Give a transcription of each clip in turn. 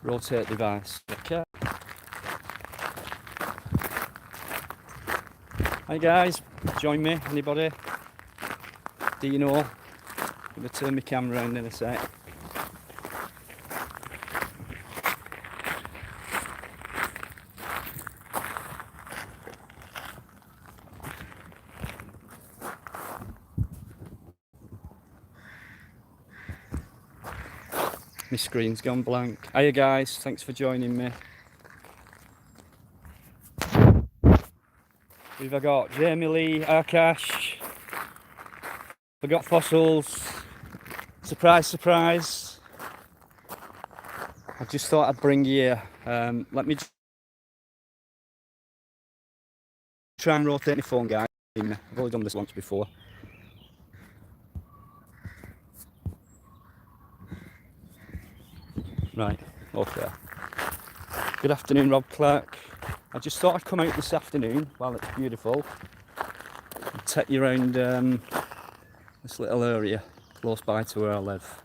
Rotate device. Okay. Hi guys, join me. Anybody? Do you know? I'm going to turn my camera around in a sec. My screen's gone blank. Hiya guys, thanks for joining me. Who've I got? Jamie Lee, Akash. I got Fossils. Surprise, surprise. I just thought I'd bring you. Let me try and rotate my phone, guys. I've already done this once before. Right, okay. Good afternoon, Rob Clark. I just thought I'd come out this afternoon while it's beautiful and take you around this little area close by to where I live.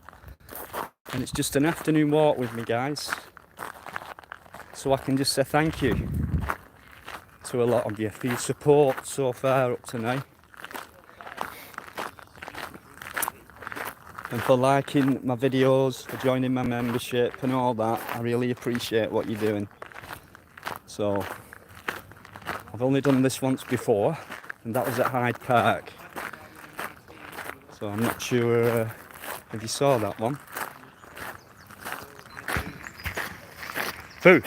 And it's just an afternoon walk with me, guys. So I can just say thank you to a lot of you for your support so far up to now. And for liking my videos, for joining my membership and all that. I really appreciate what you're doing. So, I've only done this once before, and that was at Hyde Park. So I'm not sure if you saw that one. Boo!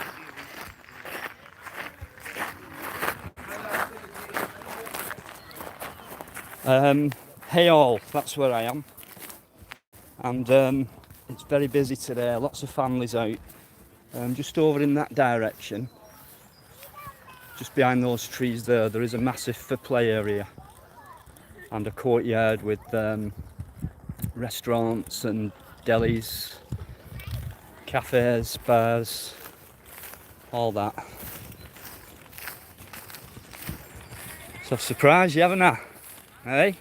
Hey all, that's where I am. And it's very busy today, lots of families out. Just over in that direction, just behind those trees there is a massive for play area and a courtyard with restaurants and delis, cafes, bars, all that. So I've surprised you, haven't I? Hey?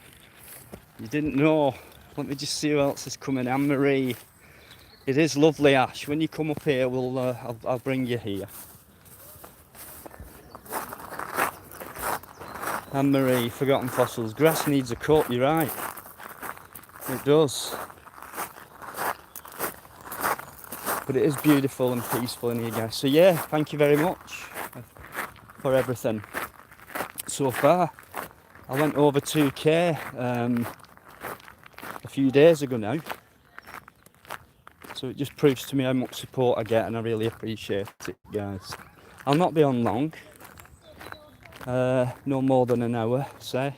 You didn't know. Let me just see who else is coming. Anne-Marie. It is lovely, Ash. When you come up here, I'll bring you here. Anne-Marie, Forgotten Fossils. Grass needs a cut, you're right. It does. But it is beautiful and peaceful in here, guys. So yeah, thank you very much for everything so far. I went over 2K a few days ago now. So it just proves to me how much support I get, and I really appreciate it, guys. I'll not be on long. No more than an hour, say.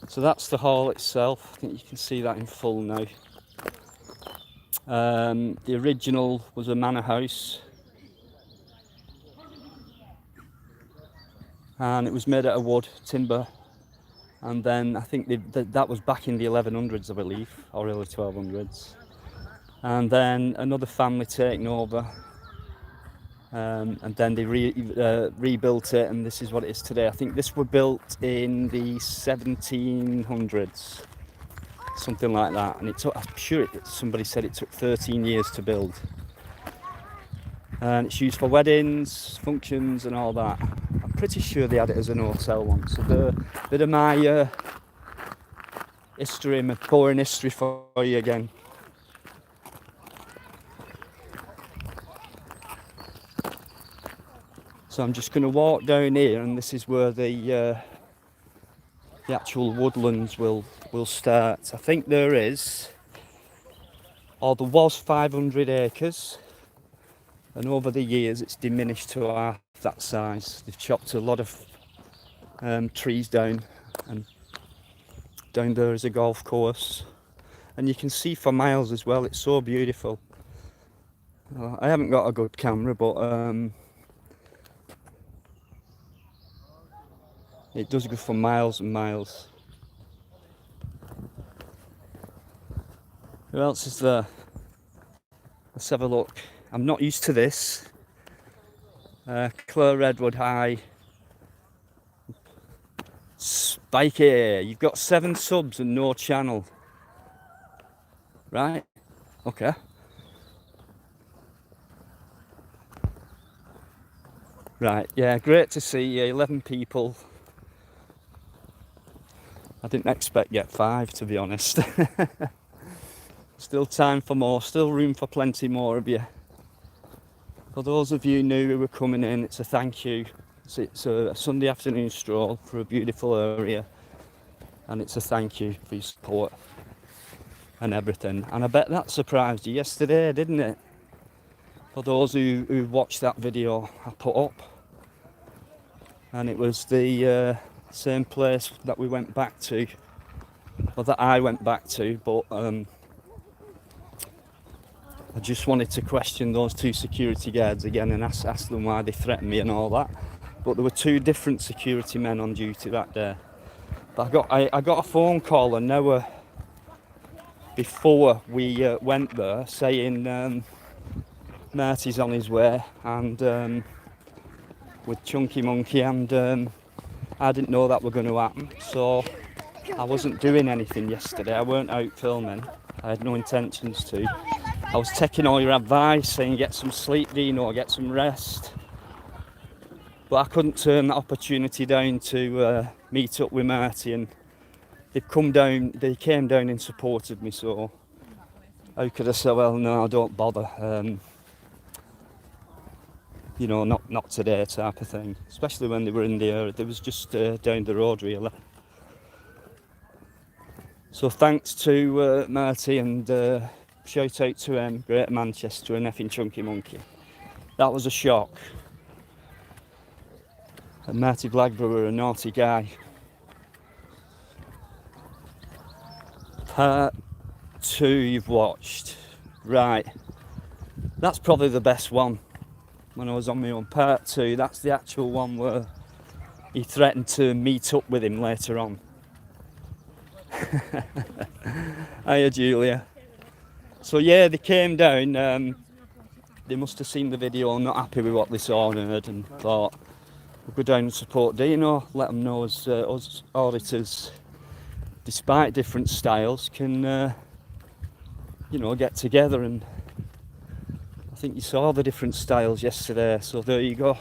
So that's the hall itself. I think you can see that in full now. The original was a manor house. And it was made out of wood, timber. And then I think that was back in the 1100s, I believe, or early 1200s. And then another family taking over. And then they rebuilt it, and this is what it is today. I think this was built in the 1700s, something like that. And it took, I'm sure somebody said it took 13 years to build. And it's used for weddings, functions, and all that. I'm pretty sure they had it as an hotel once. So a bit of my history, my boring history for you again. So I'm just going to walk down here, and this is where the actual woodlands will start. I think there is, or there was 500 acres, and over the years it's diminished to half that size. They've chopped a lot of trees down, and down there is a golf course, and you can see for miles as well. It's so beautiful. I haven't got a good camera, but it does go for miles and miles. Who else is there? Let's have a look. I'm not used to this. Claire Redwood, hi. Spiky, you've got 7 subs and no channel. Right? Okay. Right, yeah, great to see you. 11 people. I didn't expect yet 5, to be honest. Still time for more, still room for plenty more of you. For those of you new who are coming in, it's a thank you. It's a Sunday afternoon stroll for a beautiful area, and it's a thank you for your support and everything. And I bet that surprised you yesterday, didn't it? For those who watched that video I put up, and it was the same place that we went back to, or that I went back to, but I just wanted to question those 2 security guards again and ask them why they threatened me and all that. But there were 2 different security men on duty that day. But I got a phone call an hour before we went there saying Marty's on his way, and with Chunky Monkey, and I didn't know that were going to happen. So I wasn't doing anything yesterday. I weren't out filming. I had no intentions to. I was taking all your advice, saying get some sleep, Dino, get some rest. But I couldn't turn that opportunity down to meet up with Marty, and they came down and supported me, so how could I say, well, no, don't bother. You know, not today type of thing. Especially when they were in the area. They was just down the road, really. So thanks to Marty, and shout out to Greater Manchester and effing Chunky Monkey. That was a shock. And Marty Blagborough, a naughty guy. Part 2 you've watched. Right. That's probably the best one. When I was on my own. Part 2, that's the actual one where he threatened to meet up with him later on. Hiya, Julia. So yeah, they came down. They must have seen the video, not happy with what they saw and heard, and thought, we'll go down and support Dino, let them know as us auditors, despite different styles, can you know, get together. And I think you saw the different styles yesterday, so there you go.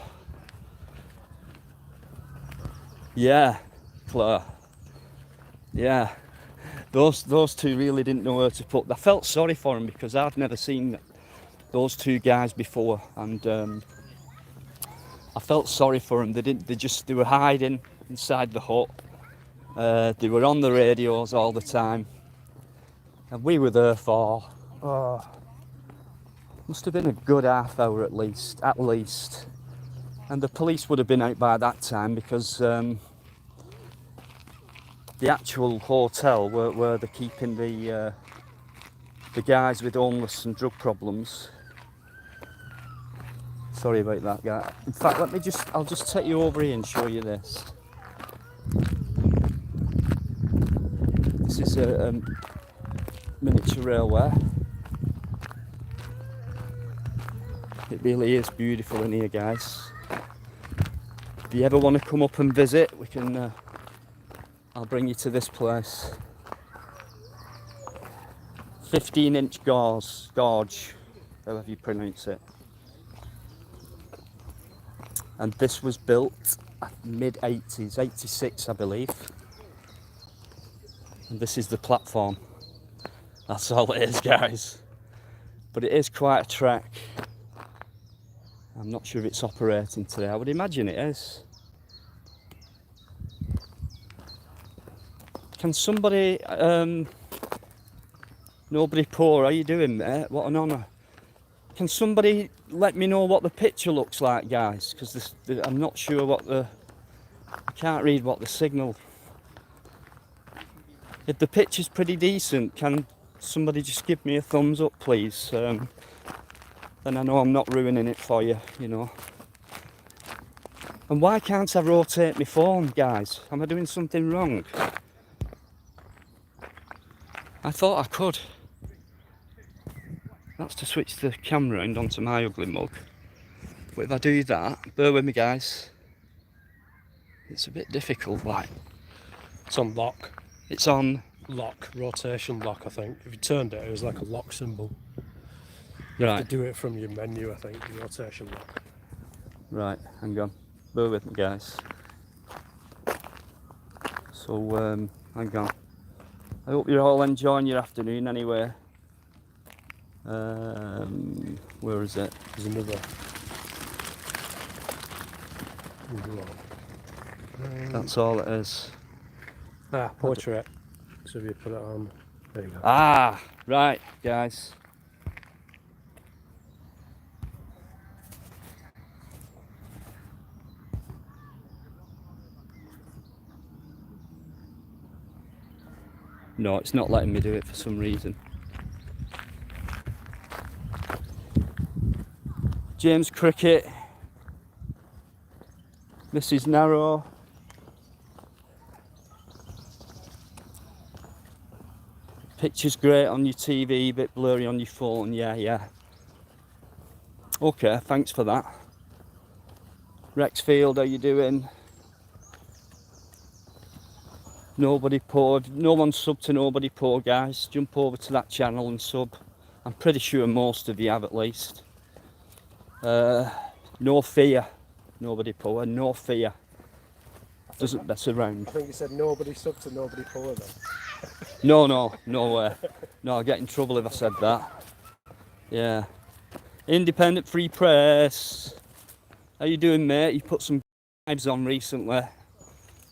Yeah, Claire. Yeah, those 2 really didn't know where to put. I felt sorry for them because I'd never seen those 2 guys before, and I felt sorry for them. They were hiding inside the hut. They were on the radios all the time, and we were there for must have been a good half hour at least. And the police would have been out by that time, because the actual hotel where they're keeping the guys with homeless and drug problems. Sorry about that, guy. In fact, I'll just take you over here and show you this. This is a miniature railway. It really is beautiful in here, guys. If you ever want to come up and visit, we can. I'll bring you to this place. 15-inch gorge, however you pronounce it. And this was built mid-80s, 86 I believe. And this is the platform. That's all it is, guys. But it is quite a trek. I'm not sure if it's operating today. I would imagine it is. Can somebody, Nobody Poor, how you doing, mate? What an honour. Can somebody let me know what the picture looks like, guys? Because I'm not sure what I can't read what the signal. If the picture's pretty decent, can somebody just give me a thumbs up, please? Then I know I'm not ruining it for you, you know. And why can't I rotate my phone, guys? Am I doing something wrong? I thought I could. That's to switch the camera around onto my ugly mug. But if I do that, bear with me, guys. It's a bit difficult, like. It's on lock. It's on lock, rotation lock, I think. If you turned it, it was like a lock symbol. You have Right, to do it from your menu, I think, the rotation lock. right, hang on. Bear with me, guys. So, hang on. I hope you're all enjoying your afternoon anyway. Where is it? There's another one. That's all it is. Portrait. So if you put it on, there you go. Ah, right, guys. No, it's not letting me do it for some reason. James Cricket, Mrs. Narrow. Picture's great on your TV, a bit blurry on your phone. Yeah. Okay, thanks for that. Rexfield, how you doing? Nobody Poor. If no one's subbed to Nobody Poor, guys, jump over to that channel and sub. I'm pretty sure most of you have at least. No fear, Nobody Poor, no fear. Doesn't mess around. I think you said nobody sub to Nobody Poor then. No way. No, I'll get in trouble if I said that. Yeah. Independent Free Press. How you doing, mate? You put some vibes on recently.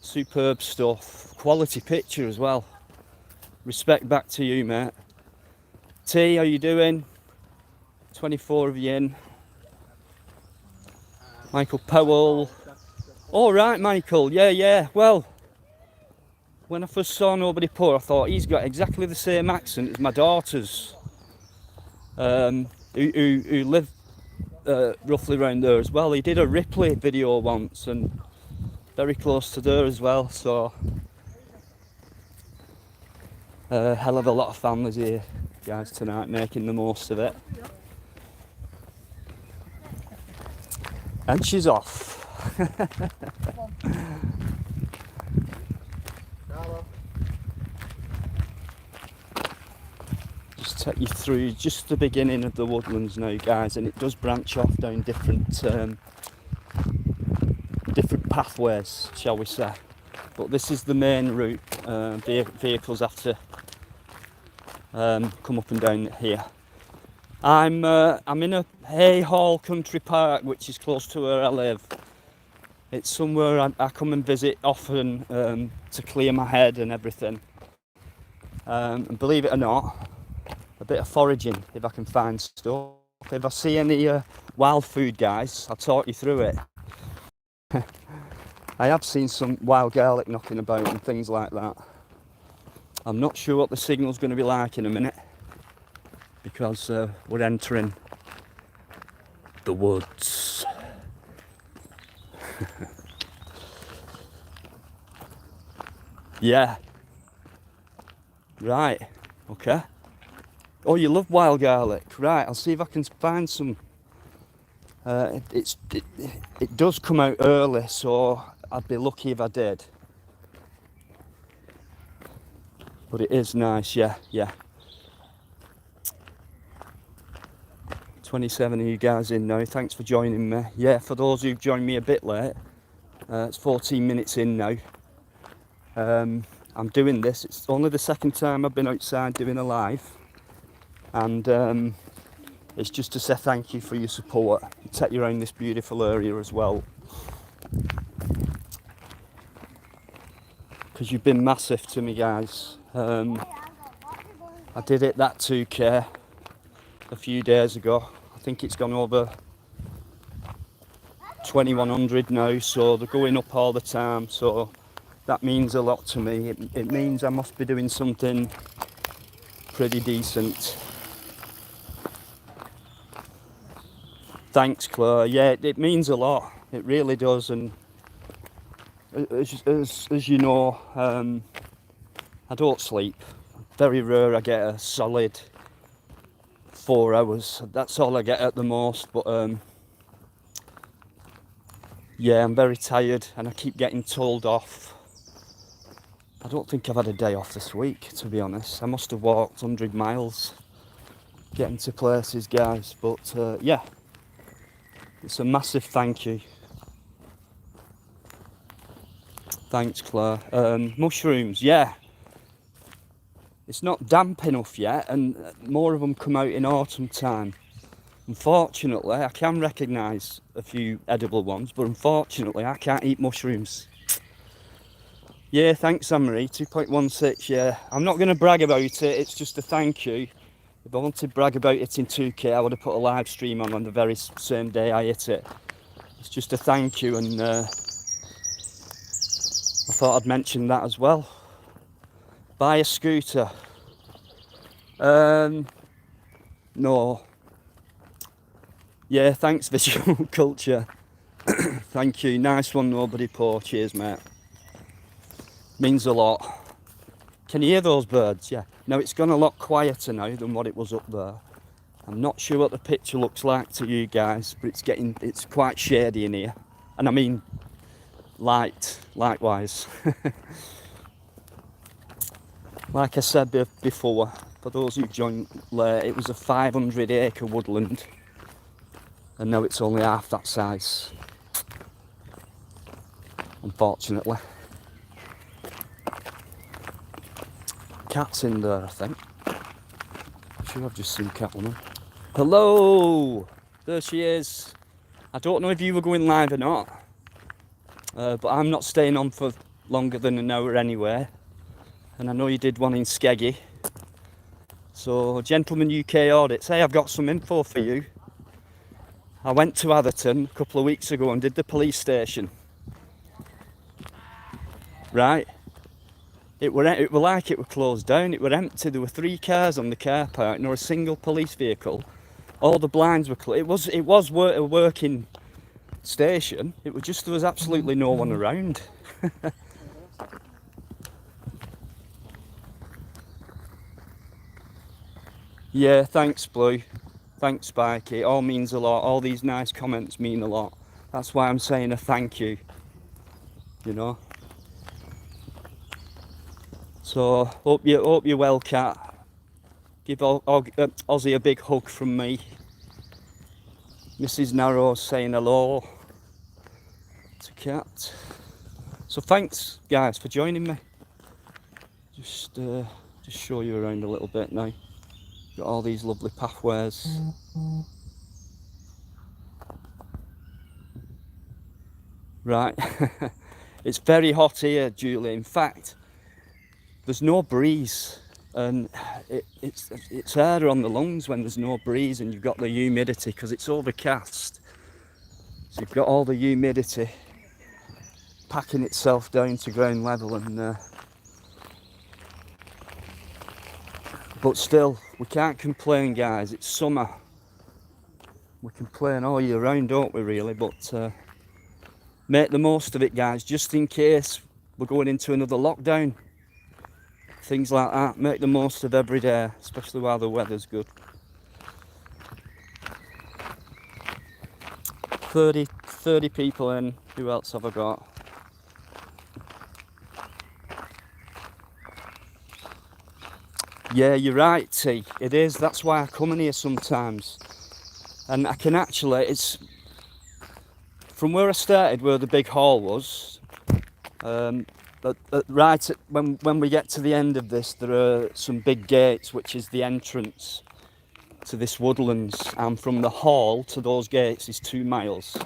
Superb stuff. Quality picture as well. Respect back to you, mate. T, how you doing? 24 of you in. Michael Powell. All right, Michael. Yeah. Well, when I first saw Nobody Poor, I thought he's got exactly the same accent as my daughters, who live roughly around there as well. He did a Ripley video once and very close to there as well, so hell of a lot of families here, guys, tonight, making the most of it. And she's off. Just take you through just the beginning of the woodlands now, guys, and it does branch off down different pathways, shall we say. But this is the main route. Vehicles have to come up and down here. I'm in a Hayhall Country Park, which is close to where I live. It's somewhere I come and visit often to clear my head and everything. And believe it or not, a bit of foraging if I can find stuff. If I see any wild food, guys, I'll talk you through it. I have seen some wild garlic knocking about and things like that. I'm not sure what the signal's going to be like in a minute, because we're entering the woods. Yeah. Right. Okay. Oh, you love wild garlic. Right, I'll see if I can find some. It does come out early, so I'd be lucky if I did. But it is nice, yeah. 27 of you guys in now. Thanks for joining me. Yeah, for those who've joined me a bit late, it's 14 minutes in now. I'm doing this. It's only the second time I've been outside doing a live. And it's just to say thank you for your support. Take you around this beautiful area as well. Because you've been massive to me, guys. I did it that 2K a few days ago. I think it's gone over 2100 now, so they're going up all the time, so that means a lot to me. It means I must be doing something pretty decent. Thanks, Claire. Yeah, it means a lot. It really does. And as you know, I don't sleep. Very rare I get a solid 4 hours. That's all I get at the most. But yeah, I'm very tired, and I keep getting told off I don't think I've had a day off this week, to be honest. I must have walked 100 miles getting to places, guys. But yeah, it's a massive thank you. Thanks, Claire. Mushrooms, yeah. It's not damp enough yet, and more of them come out in autumn time. Unfortunately, I can recognise a few edible ones, but unfortunately, I can't eat mushrooms. Yeah, thanks, Anne-Marie. 2.16, yeah. I'm not going to brag about it, it's just a thank you. If I wanted to brag about it in 2K, I would have put a live stream on the very same day I hit it. It's just a thank you, and I thought I'd mention that as well. Buy a scooter. No. Yeah, thanks, Visual Culture. Thank you. Nice one, nobody poor. Cheers, mate. Means a lot. Can you hear those birds? Yeah. Now it's gone a lot quieter now than what it was up there. I'm not sure what the picture looks like to you guys, but it's quite shady in here. And I mean light, likewise. Like I said before, for those who joined late, it was a 500-acre woodland, and now it's only half that size, unfortunately. Cat's in there, I think. I'm sure I've just seen Catwoman. Hello! There she is. I don't know if you were going live or not, but I'm not staying on for longer than an hour anyway. And I know you did one in Skeggy. So, Gentleman UK Audits, hey, I've got some info for you. I went to Atherton a couple of weeks ago and did the police station. Right? It were like it were closed down. It were empty. There were 3 cars on the car park, nor a single police vehicle. All the blinds were closed. It was a working station. It was just there was absolutely no one around. Yeah, thanks, Blue. Thanks, Spikey. It all means a lot. All these nice comments mean a lot. That's why I'm saying a thank you. You know. So hope you're well, Cat. Give Ozzy a big hug from me. Mrs. Narrow saying hello to Cat. So thanks, guys, for joining me. Just show you around a little bit now. Got all these lovely pathways. Right. It's very hot here, Julie. In fact, there's no breeze, and it's harder on the lungs when there's no breeze and you've got the humidity because it's overcast. So you've got all the humidity packing itself down to ground level, and but still, we can't complain, guys. It's summer. We complain all year round, don't we, really? But make the most of it, guys, just in case we're going into another lockdown. Things like that. Make the most of every day, especially while the weather's good. 30 people in. Who else have I got? Yeah, you're right, T. It is. That's why I come in here sometimes. And I can actually, it's from where I started, where the big hall was. But right when we get to the end of this, there are some big gates, which is the entrance to this woodlands. And from the hall to those gates is 2 miles.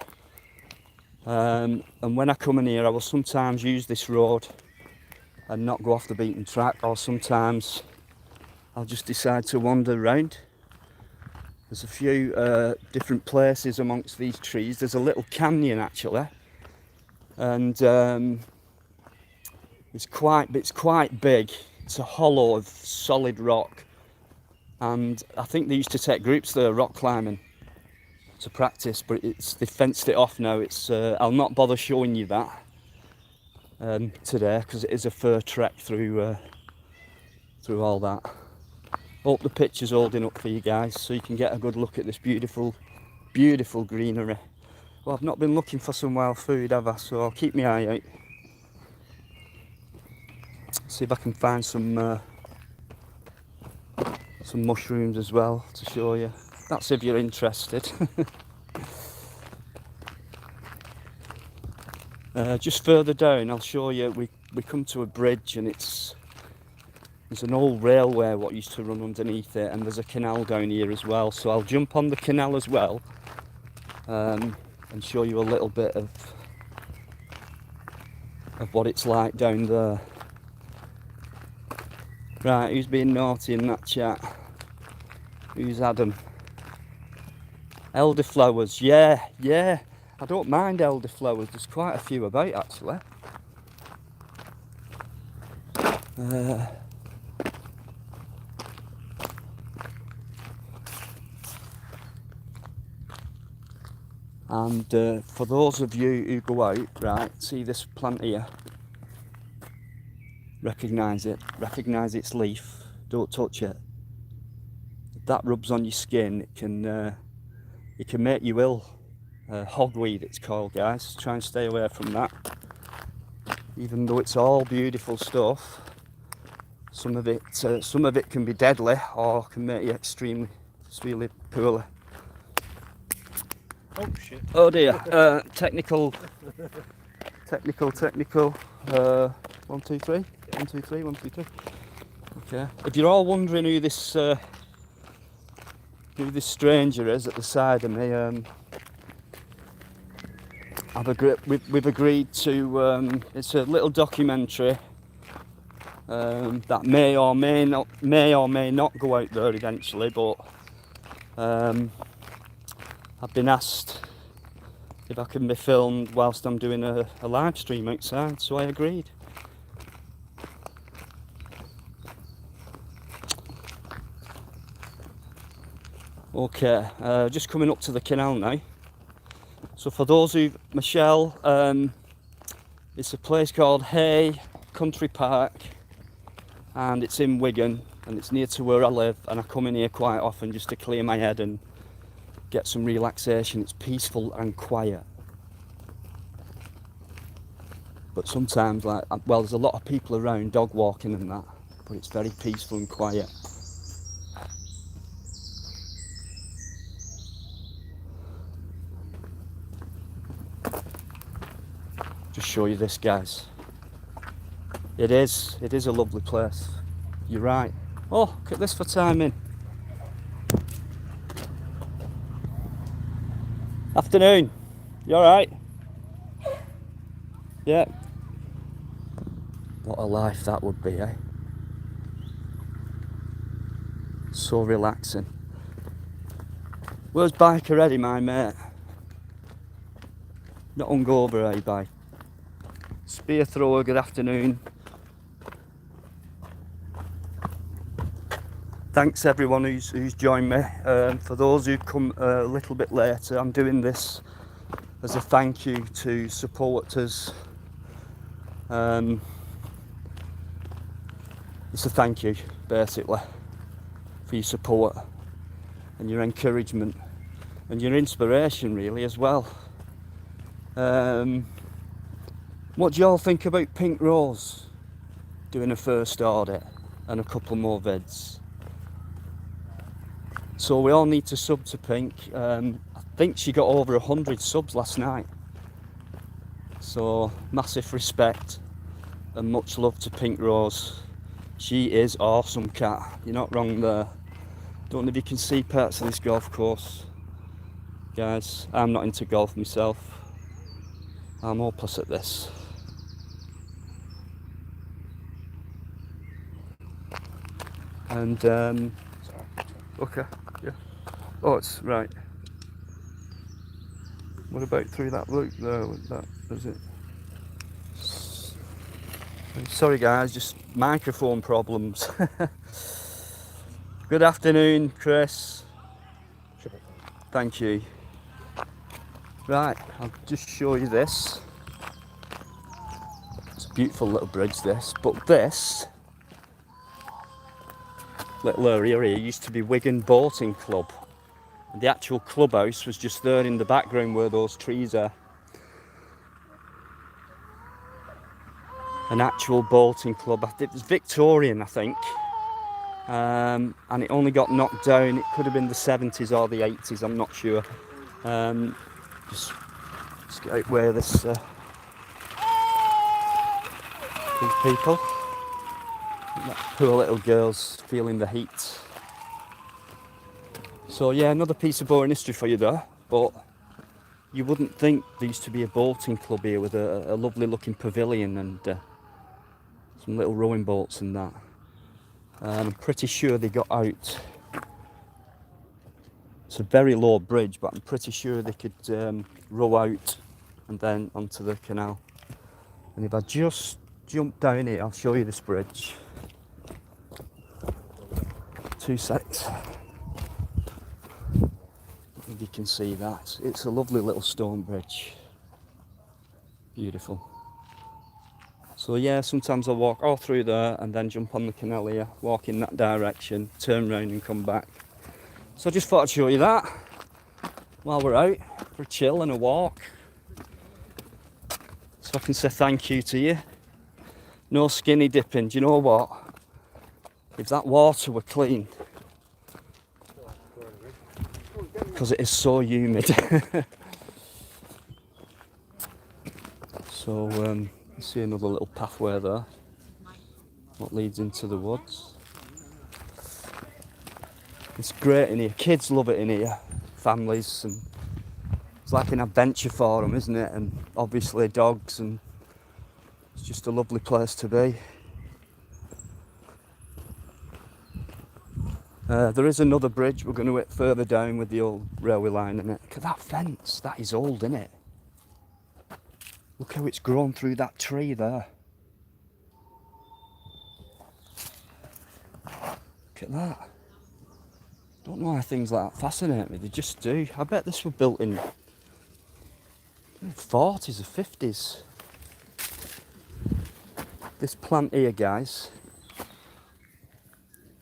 And when I come in here, I will sometimes use this road and not go off the beaten track, or sometimes I'll just decide to wander around. There's a few different places amongst these trees. There's a little canyon actually, and it's quite big. It's a hollow of solid rock, and I think they used to take groups there rock climbing to practice, but they fenced it off now. It's I'll not bother showing you that today because it is a fur trek through all that. Hope the picture's holding up for you guys so you can get a good look at this beautiful greenery. Well, I've not been looking for some wild food, have I? So I'll keep my eye out. See if I can find some mushrooms as well to show you. That's if you're interested. Just further down, I'll show you. We come to a bridge, and there's an old railway what used to run underneath it, and there's a canal down here as well. So I'll jump on the canal as well, and show you a little bit of what it's like down there. Right, who's being naughty in that chat? Who's Adam? Elderflowers, yeah. I don't mind elderflowers. There's quite a few about actually. And for those of you who go out, right, see this plant here? Recognise it. Recognise its leaf. Don't touch it. If that rubs on your skin, it can make you ill. Hogweed it's called, guys. Try and stay away from that. Even though it's all beautiful stuff, some of it can be deadly or can make you extremely poorly. Oh shit. Oh dear. Technical. 1, 2, 3. 1, 2, 3. 1, 2, 3. Okay. If you're all wondering who this stranger is at the side of me, we've agreed to. It's a little documentary that may or may not go out there eventually, but I've been asked if I can be filmed whilst I'm doing a live stream outside, so I agreed. Okay, just coming up to the canal now. So for those who, Michelle, it's a place called Hay Country Park, and it's in Wigan, and it's near to where I live, and I come in here quite often just to clear my head and get some relaxation. It's peaceful and quiet. But sometimes, there's a lot of people around, dog walking and that, but it's very peaceful and quiet. Just show you this, guys. It is a lovely place. You're right. Oh, look at this for timing. Afternoon. You alright? Yeah. What a life that would be, eh? So relaxing. Where's bike already, my mate? Not hungover, eh, bike? Spear thrower, good afternoon. Thanks everyone who's joined me. For those who come a little bit later, I'm doing this as a thank you to supporters. It's a thank you, basically, for your support and your encouragement and your inspiration, really, as well. What do you all think about Pink Rose doing a first audit and a couple more vids? So we all need to sub to Pink. I think she got over 100 subs last night. So massive respect and much love to Pink Rose. She is awesome, cat. You're not wrong there. Don't know if you can see parts of this golf course, guys. I'm not into golf myself. I'm hopeless at this. And okay, yeah. Oh, it's right. What about through that loop there? That is it. Sorry guys, just microphone problems. Good afternoon, Chris. Thank you. Right, I'll just show you this. It's a beautiful little bridge, this. But this little area here used to be Wigan Boating Club. And the actual clubhouse was just there in the background where those trees are. an actual boating club. It was Victorian, I think, and it only got knocked down. It could have been the 70s or the 80s, I'm not sure. Just get out where these people, poor little girls feeling the heat. So yeah, another piece of boring history for you there, but you wouldn't think there used to be a boating club here with a lovely looking pavilion and some little rowing boats and that. I'm pretty sure they got out. It's a very low bridge, but I'm pretty sure they could row out and then onto the canal. And if I just jump down here, I'll show you this bridge. 2 secs. If you can see that. It's a lovely little stone bridge. Beautiful. So yeah, sometimes I'll walk all through there and then jump on the canal here, walk in that direction, turn around and come back. So I just thought I'd show you that while we're out for a chill and a walk. So I can say thank you to you. No skinny dipping. Do you know what? If that water were clean, because it is so humid. So you see another little pathway there, what leads into the woods. It's great in here. Kids love it in here. Families, and it's like an adventure for them, isn't it? And obviously dogs, and it's just a lovely place to be. There is another bridge we're going to hit further down with the old railway line in it. Look at that fence. That is old, isn't it? Look how it's grown through that tree there. Look at that. Don't know why things like that fascinate me. They just do. I bet this was built in the 40s or 50s. This plant here, guys,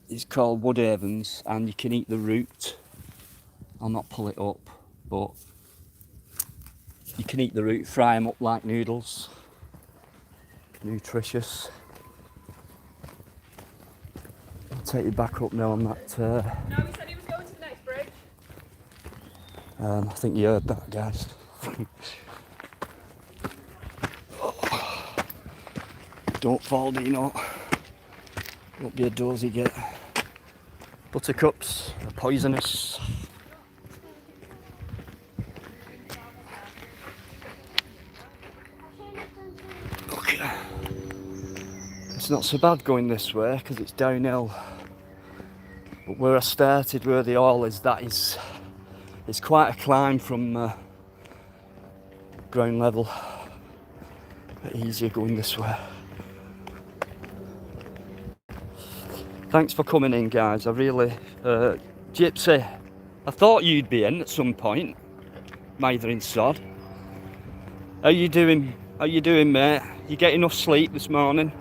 is called Woodhavens, and you can eat the root. I'll not pull it up, but you can eat the root, fry them up like noodles. Nutritious. I'll take you back up now on that. No, he said he was going to the next bridge. I think you heard that, guys. Don't fall, Dino. Don't be a dozy git. Buttercups are poisonous. Okay. It's not so bad going this way because it's downhill. But where I started, where the oil is, it's quite a climb from ground level. But easier going this way. Thanks for coming in, guys. I really, Gypsy, I thought you'd be in at some point. Mithering sod. How you doing? How you doing, mate? You get enough sleep this morning?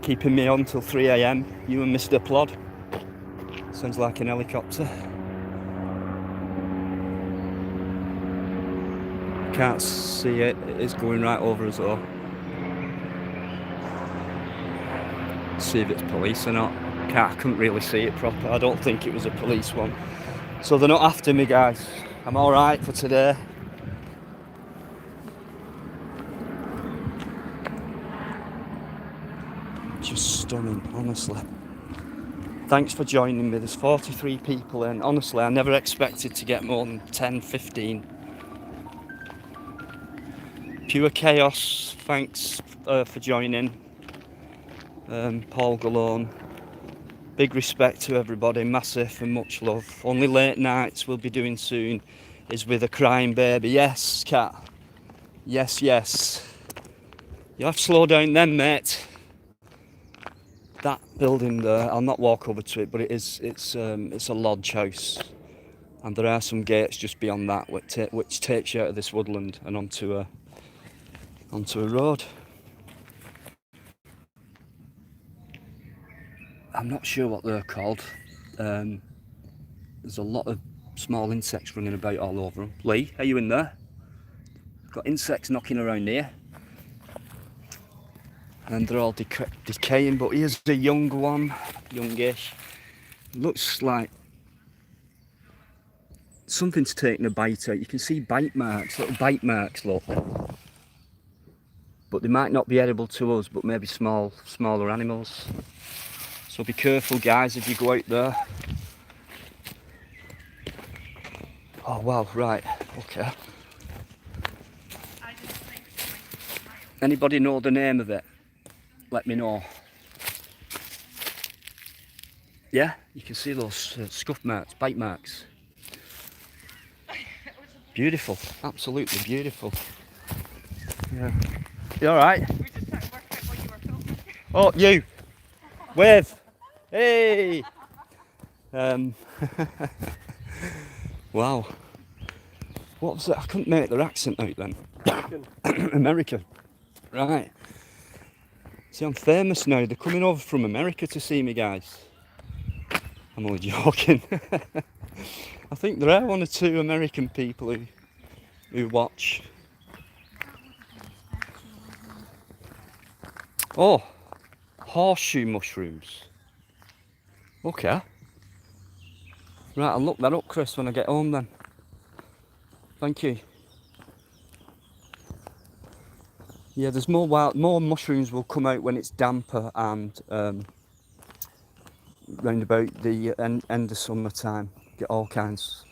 Keeping me on till 3 AM. You and Mr. Plod. Sounds like an helicopter. Can't see it. It is going right over us though. See if it's police or not. I couldn't really see it proper. I don't think it was a police one. So they're not after me, guys. I'm alright for today. Just stunning, honestly. Thanks for joining me. There's 43 people in. Honestly, I never expected to get more than 10, 15. Pure chaos. Thanks for joining. Paul Galone. Big respect to everybody, massive and much love. Only late nights we'll be doing soon is with a crying baby. Yes, cat. Yes, yes. You have to slow down then, mate. That building there, I'll not walk over to it, but it's a lodge house, and there are some gates just beyond that which takes you out of this woodland and onto a road. I'm not sure what they're called. There's a lot of small insects running about all over them. Lee, are you in there? Got insects knocking around here. and they're all decaying, but here's the young one, youngish. Looks like something's taken a bite out. You can see bite marks, little bite marks, look. But they might not be edible to us, but maybe smaller animals. So be careful, guys, if you go out there. Oh wow, right, okay. Anybody know the name of it? Let me know. Yeah, you can see those scuff marks, bite marks. Beautiful, absolutely beautiful. Yeah. You alright? We're just trying to work out what you were filming. Oh, you! Wave! Hey! Wow. What was that? I couldn't make their accent out then. American. Right. See, I'm famous now. They're coming over from America to see me, guys. I'm only joking. I think there are one or two American people who watch. Oh, horseshoe mushrooms. Okay. Right, I'll look that up, Chris, when I get home then. Thank you. Yeah, there's more mushrooms will come out when it's damper and round about the end of summertime. Get all kinds.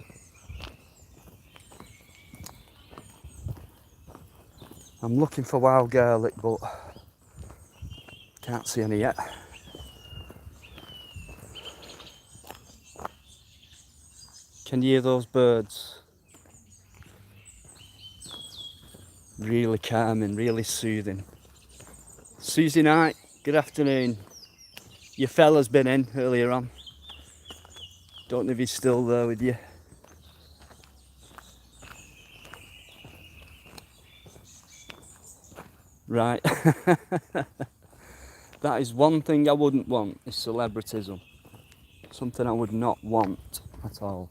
I'm looking for wild garlic, but can't see any yet. Can you hear those birds? Really calming, really soothing. Susie Knight, good afternoon. Your fella's been in earlier on. Don't know if he's still there with you. Right. That is one thing I wouldn't want, is celebritism. Something I would not want at all.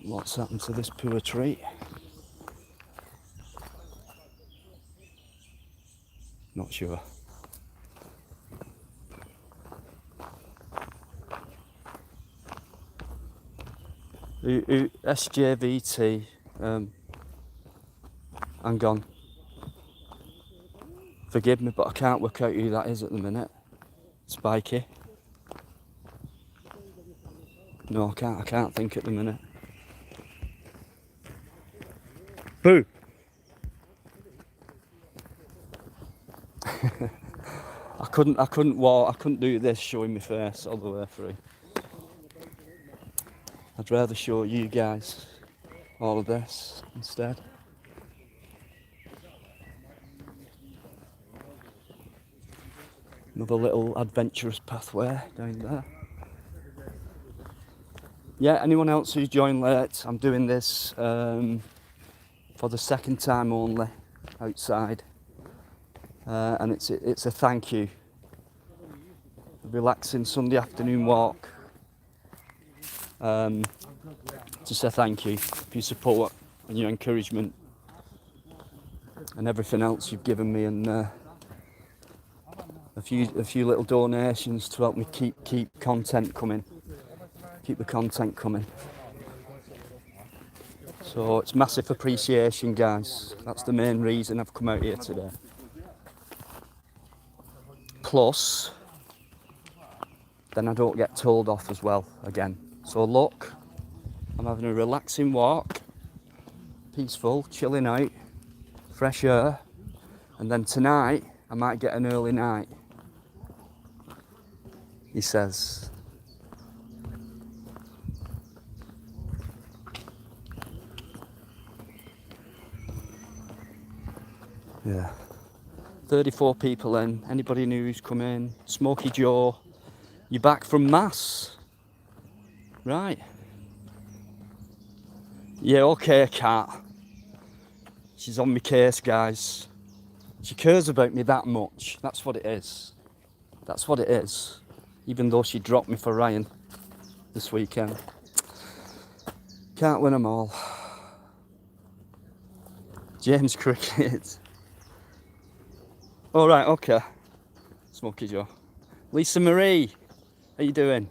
What's happened to this poor tree? Not sure. SJVT, hang on. Forgive me, but I can't work out who that is at the minute. Spiky. No, I can't think at the minute. Boo! I couldn't walk, I couldn't do this showing my face all the way through. I'd rather show you guys all of this instead. Another little adventurous pathway down there. Yeah, anyone else who's joined late, I'm doing this for the second time only outside. And it's a thank you. A relaxing Sunday afternoon walk. To say thank you for your support and your encouragement and everything else you've given me, and a few little donations to help me keep content coming, keep the content coming. So it's massive appreciation, guys. That's the main reason I've come out here today. Plus, then I don't get told off as well again. So look, I'm having a relaxing walk, peaceful, chilling out, fresh air, and then tonight I might get an early night, he says. Yeah. 34 people in. Anybody new who's come in? Smoky Joe, you back from Mass? Right. Yeah, okay, Kat. She's on my case, guys. She cares about me that much. That's what it is. That's what it is. Even though she dropped me for Ryan this weekend. Can't win them all. James Cricket. All right, okay. Smokey Joe. Lisa Marie, how you doing?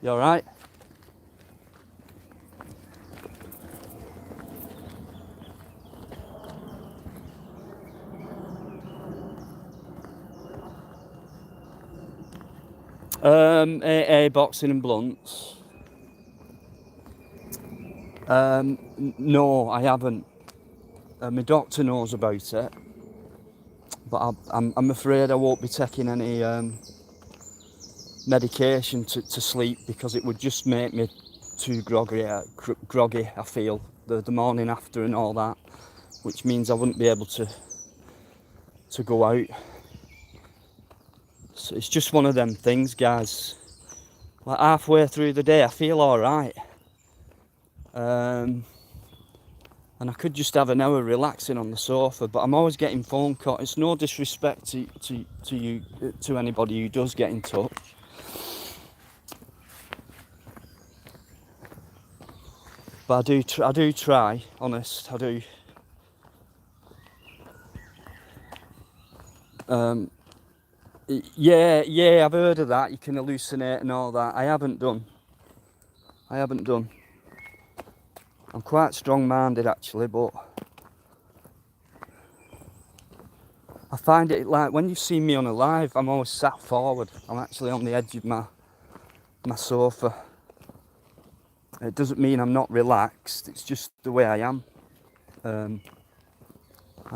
You all right? AA boxing and blunts. No, I haven't. My doctor knows about it, but I'm afraid I won't be taking any medication to sleep because it would just make me too groggy. I feel the morning after and all that, which means I wouldn't be able to go out. So it's just one of them things, guys. Like halfway through the day, I feel all right. And I could just have an hour relaxing on the sofa, but I'm always getting phone calls. It's no disrespect to you, to anybody who does get in touch. But I do try, honest, I do. Yeah, I've heard of that. You can hallucinate and all that. I haven't done. I'm quite strong-minded actually, but I find it like when you see me on a live, I'm always sat forward. I'm actually on the edge of my sofa. It doesn't mean I'm not relaxed. It's just the way I am. I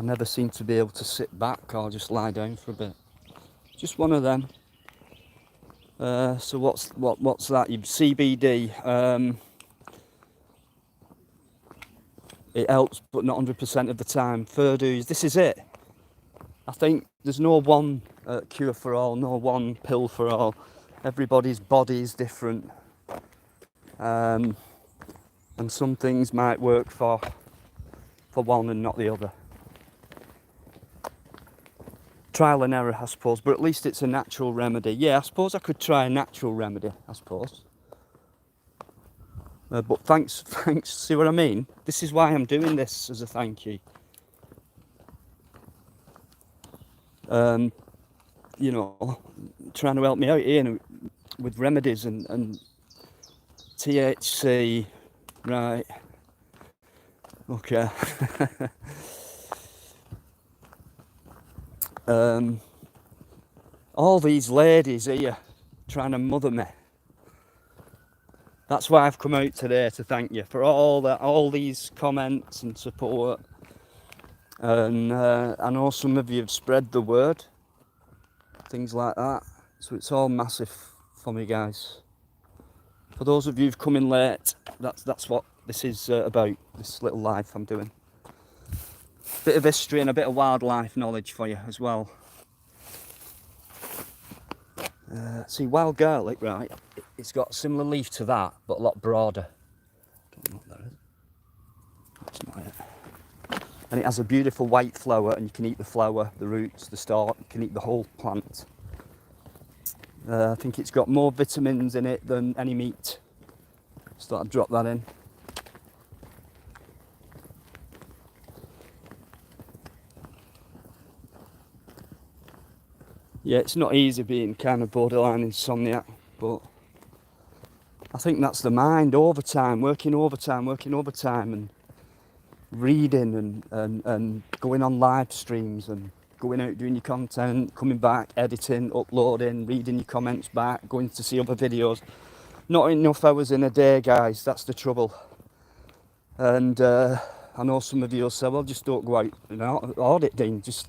never seem to be able to sit back or just lie down for a bit. Just one of them. So what's that? CBD. It helps, but not 100% of the time. Furdoos. This is it. I think there's no one cure for all, no one pill for all. Everybody's body is different, and some things might work for one and not the other. Trial and error, I suppose, but at least it's a natural remedy. Yeah, I suppose I could try a natural remedy, I suppose. But thanks, see what I mean? This is why I'm doing this as a thank you. You know, trying to help me out here with remedies and THC, right? Okay. All these ladies here trying to mother me. That's why I've come out today to thank you for all these comments and support. And I know some of you have spread the word, things like that. So it's all massive for me, guys. For those of you who've come in late, that's what this is about. This little life I'm doing. Bit of history and a bit of wildlife knowledge for you as well. See, wild garlic, right? It's got a similar leaf to that, but a lot broader. Don't know what that is. That's not it. And it has a beautiful white flower, and you can eat the flower, the roots, the stalk. You can eat the whole plant. I think it's got more vitamins in it than any meat. So I'll drop that in. Yeah, it's not easy being kind of borderline insomniac, but I think that's the mind. Overtime, working overtime, and reading and going on live streams and going out doing your content, coming back, editing, uploading, reading your comments back, going to see other videos. Not enough hours in a day, guys, that's the trouble. And I know some of you will say, well, just don't go out, you know, audit Dean, just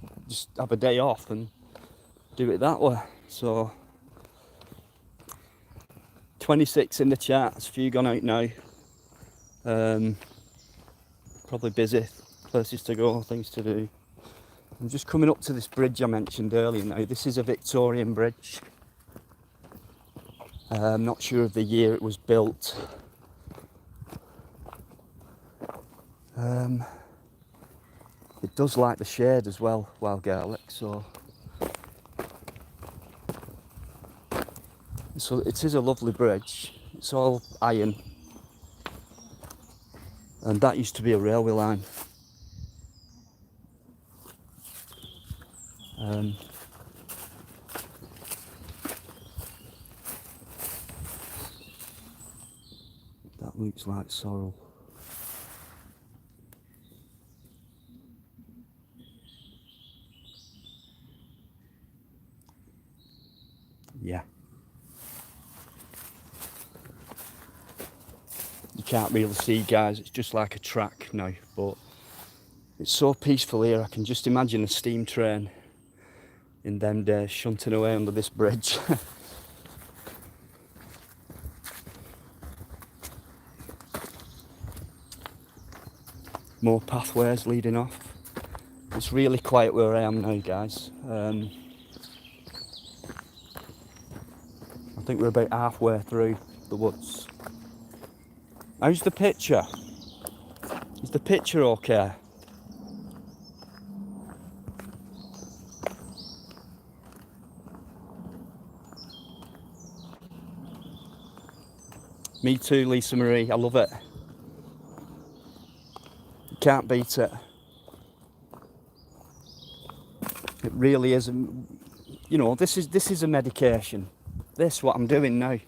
have a day off and do it that way. So 26 in the chat, there's a few gone out now. Probably busy, places to go, things to do. I'm just coming up to this bridge I mentioned earlier now. This is a Victorian bridge. I'm not sure of the year it was built. It does like the shade as well, wild garlic, so it is a lovely bridge. It's all iron, and that used to be a railway line. That looks like sorrel. Yeah. You can't really see, guys, it's just like a track now, but it's so peaceful here. I can just imagine a steam train in them days shunting away under this bridge. More pathways leading off. It's really quiet where I am now, guys. I think we're about halfway through the woods. How's the picture? Is the picture okay? Me too, Lisa Marie. I love it. You can't beat it. It really is. You know, this is a medication. This, what I'm doing now,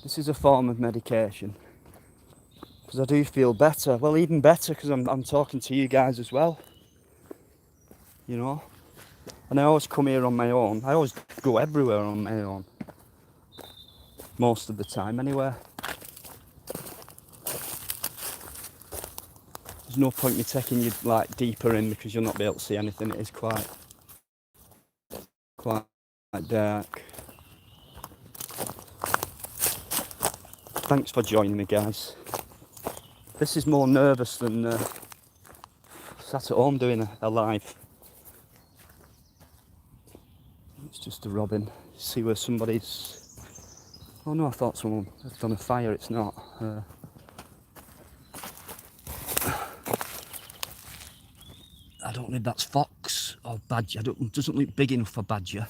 this is a form of medication. Because I do feel better. Well, even better because I'm talking to you guys as well. You know? And I always come here on my own. I always go everywhere on my own. Most of the time, anyway. There's no point in me taking you like deeper in because you'll not be able to see anything. It is quite dark. Thanks for joining me, guys. This is more nervous than sat at home doing a live. It's just a robin. See where somebody's... Oh no, I thought someone had done a fire. It's not. I don't know if that's fox or badger. It doesn't look big enough for badger.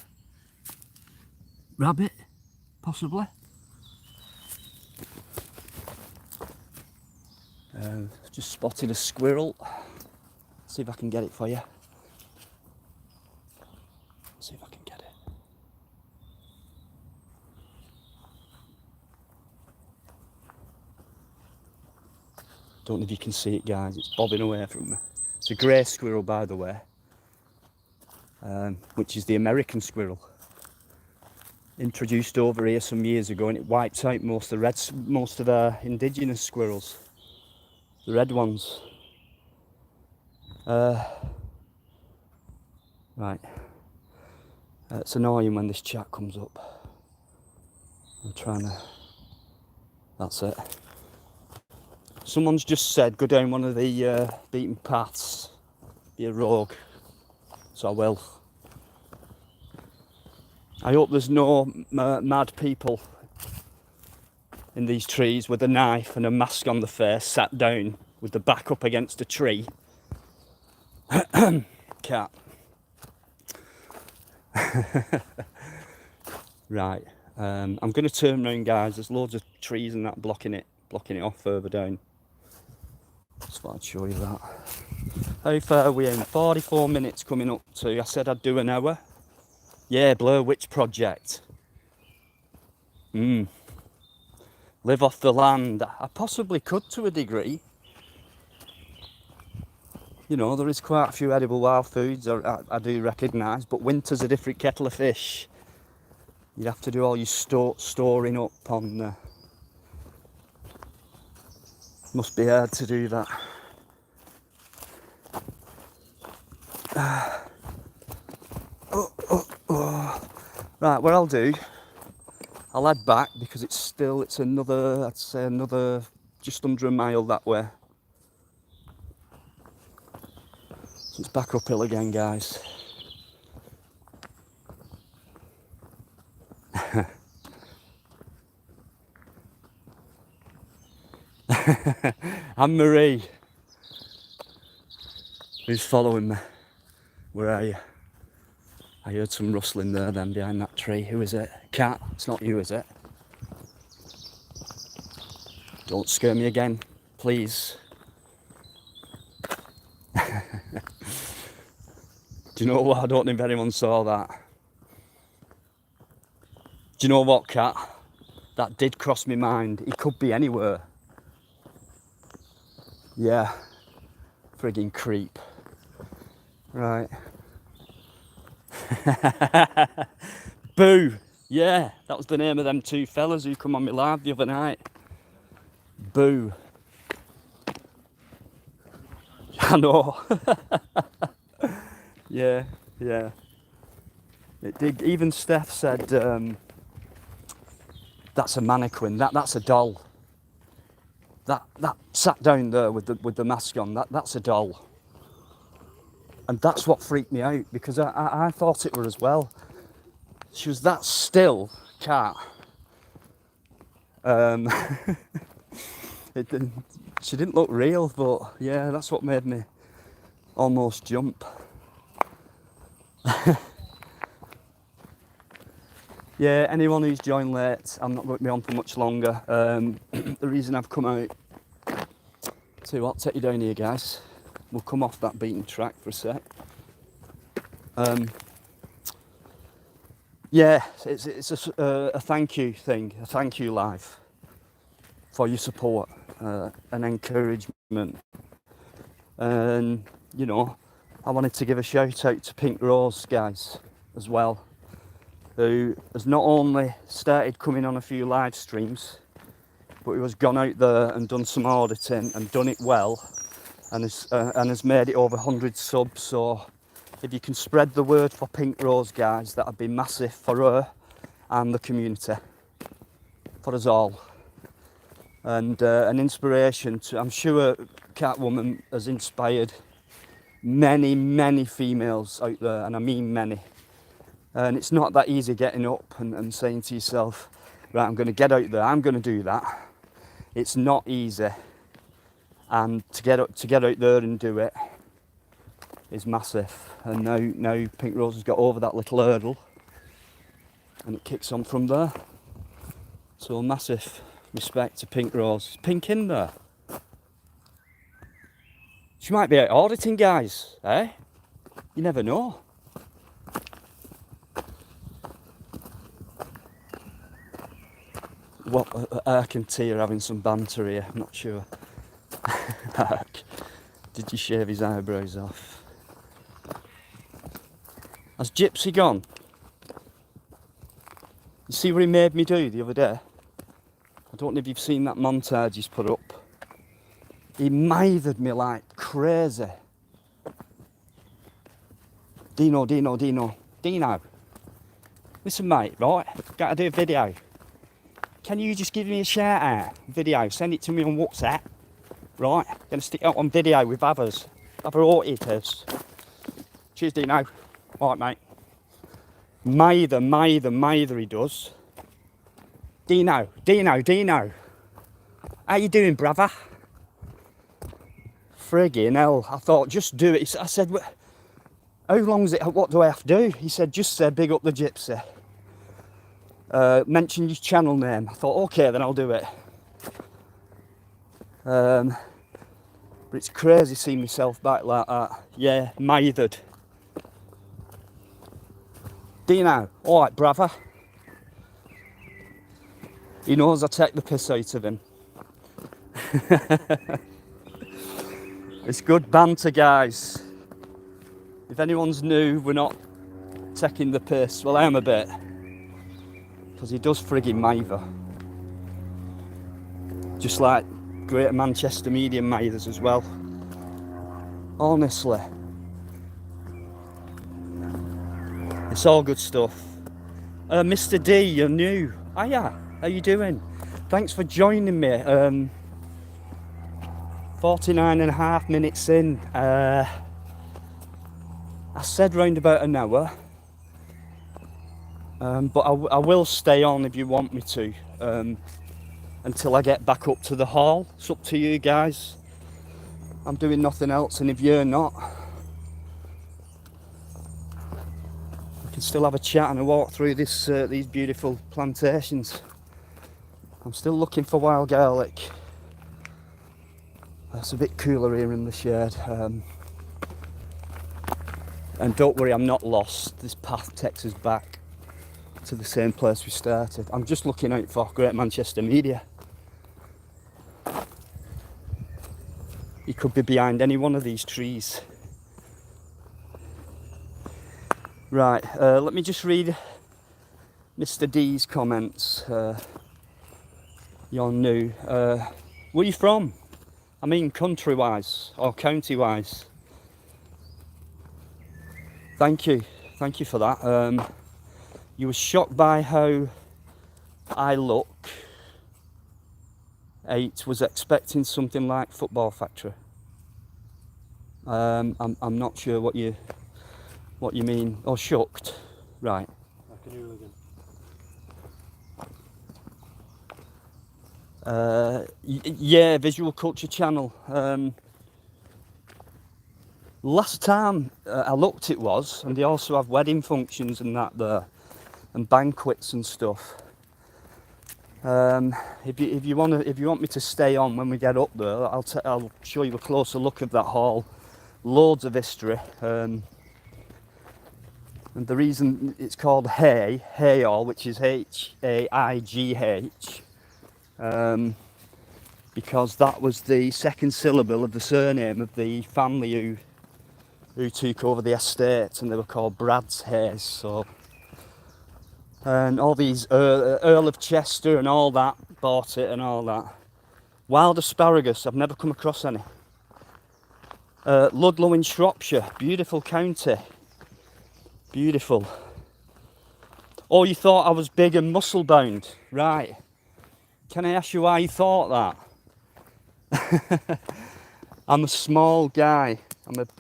Rabbit, possibly. Just spotted a squirrel. See if I can get it for you. See if I can get it. Don't know if you can see it, guys. It's bobbing away from me. It's a grey squirrel, by the way, which is the American squirrel. Introduced over here some years ago, and it wiped out most of our indigenous squirrels. The red ones. Right. It's annoying when this chat comes up. I'm trying to... That's it. Someone's just said go down one of the beaten paths. Be a rogue. So I will. I hope there's no mad people in these trees with a knife and a mask on the face, sat down with the back up against a tree. Cat. Right. I'm going to turn round, guys. There's loads of trees and that blocking it off further down. Just thought I'd show you that. How far are we in? 44 minutes coming up to. I said I'd do an hour. Yeah, Blair Witch Project. Live off the land. I possibly could to a degree. You know, there is quite a few edible wild foods I do recognise, but winter's a different kettle of fish. You'd have to do all your storing up on... must be hard to do that. Right, what I'll do, I'll head back because it's another, I'd say another just under a mile that way. So it's back uphill again, guys. I'm Marie. Who's following me? Where are you? I heard some rustling there then behind that tree. Who is it? Cat? It's not you, is it? Don't scare me again, please. Do you know what? I don't know if anyone saw that. Do you know what, Kat? That did cross my mind. He could be anywhere. Yeah. Friggin' creep. Right. Boo! Yeah, that was the name of them two fellas who come on my live the other night. Boo. I know. Yeah, yeah. It did. Even Steph said, that's a mannequin, that's a doll. That sat down there with the mask on, that's a doll. And that's what freaked me out, because I thought it were as well. She was that still, Cat. She didn't look real, but yeah, that's what made me almost jump. Yeah, anyone who's joined late, I'm not going to be on for much longer. The reason I've come out, tell you what, take you down here, guys. We'll come off that beaten track for a sec. Yeah, it's a thank you thing, a thank you live for your support and encouragement. And, you know, I wanted to give a shout out to Pink Rose, guys, as well, who has not only started coming on a few live streams, but who has gone out there and done some auditing and done it well, and has made it over 100 subs. So if you can spread the word for Pink Rose, guys, that would be massive for her and the community, for us all. And an inspiration to, I'm sure Catwoman has inspired many females out there, and I mean many. And it's not that easy getting up and saying to yourself, right, I'm going to get out there, I'm going to do that. It's not easy. And to get out there and do it is massive. And now Pink Rose has got over that little hurdle, and it kicks on from there. So massive respect to Pink Rose. Is Pink in there? She might be out auditing, guys, eh? You never know. What, Ark and T are having some banter here, I'm not sure. Ark, did you shave his eyebrows off? Has Gypsy gone? You see what he made me do the other day? I don't know if you've seen that montage he's put up. He mithered me like crazy. Dino. Listen, mate, right? Gotta do a video. Can you just give me a shout out? Video, send it to me on WhatsApp. Right? Gonna stick it up on video with other auditors. Cheers, Dino. Alright, mate. Mather he does. Dino. How you doing, brother? Friggin' hell. I thought, just do it. I said, how long's it? What do I have to do? He said, just say big up the Gypsy. Mention your channel name. I thought, okay, then I'll do it. But it's crazy seeing myself back like that. Yeah, mithered. Dino, alright, brother. He knows I take the piss out of him. It's good banter, guys. If anyone's new, we're not taking the piss. Well, I am a bit. Because he does friggin' mither. Just like Greater Manchester Medium mithers as well. Honestly. It's all good stuff. Mr. D, you're new. Hiya, how you doing? Thanks for joining me. 49 and a half minutes in. I said round about an hour. But I will stay on if you want me to. Until I get back up to the hall. It's up to you guys. I'm doing nothing else, and if you're not, we can still have a chat and a walk through this these beautiful plantations. I'm still looking for wild garlic. It's a bit cooler here in the shade. And don't worry, I'm not lost. This path takes us back to the same place we started. I'm just looking out for Great Manchester Media. He could be behind any one of these trees. Right, let me just read Mr. D's comments. You're new. Where are you from? I mean country-wise or county-wise. Thank you for that. You were shocked by how I look. 8 was expecting something like Football Factory. I'm not sure what you mean. Oh, shocked, right? Like an hooligan. Yeah, Visual Culture Channel. Last time I looked, it was, and they also have wedding functions and that there, and banquets and stuff. If you want me to stay on when we get up there, I'll show you a closer look of that hall. Loads of history. And the reason it's called Hay Hall, which is Haigh, because that was the second syllable of the surname of the family who took over the estate, and they were called Brad's Hayes. So, and all these Earl of Chester and all that bought it and all that. Wild asparagus, I've never come across any. Ludlow in Shropshire, beautiful county. Beautiful. Oh, you thought I was big and muscle bound, right? Can I ask you why you thought that? I'm a small guy.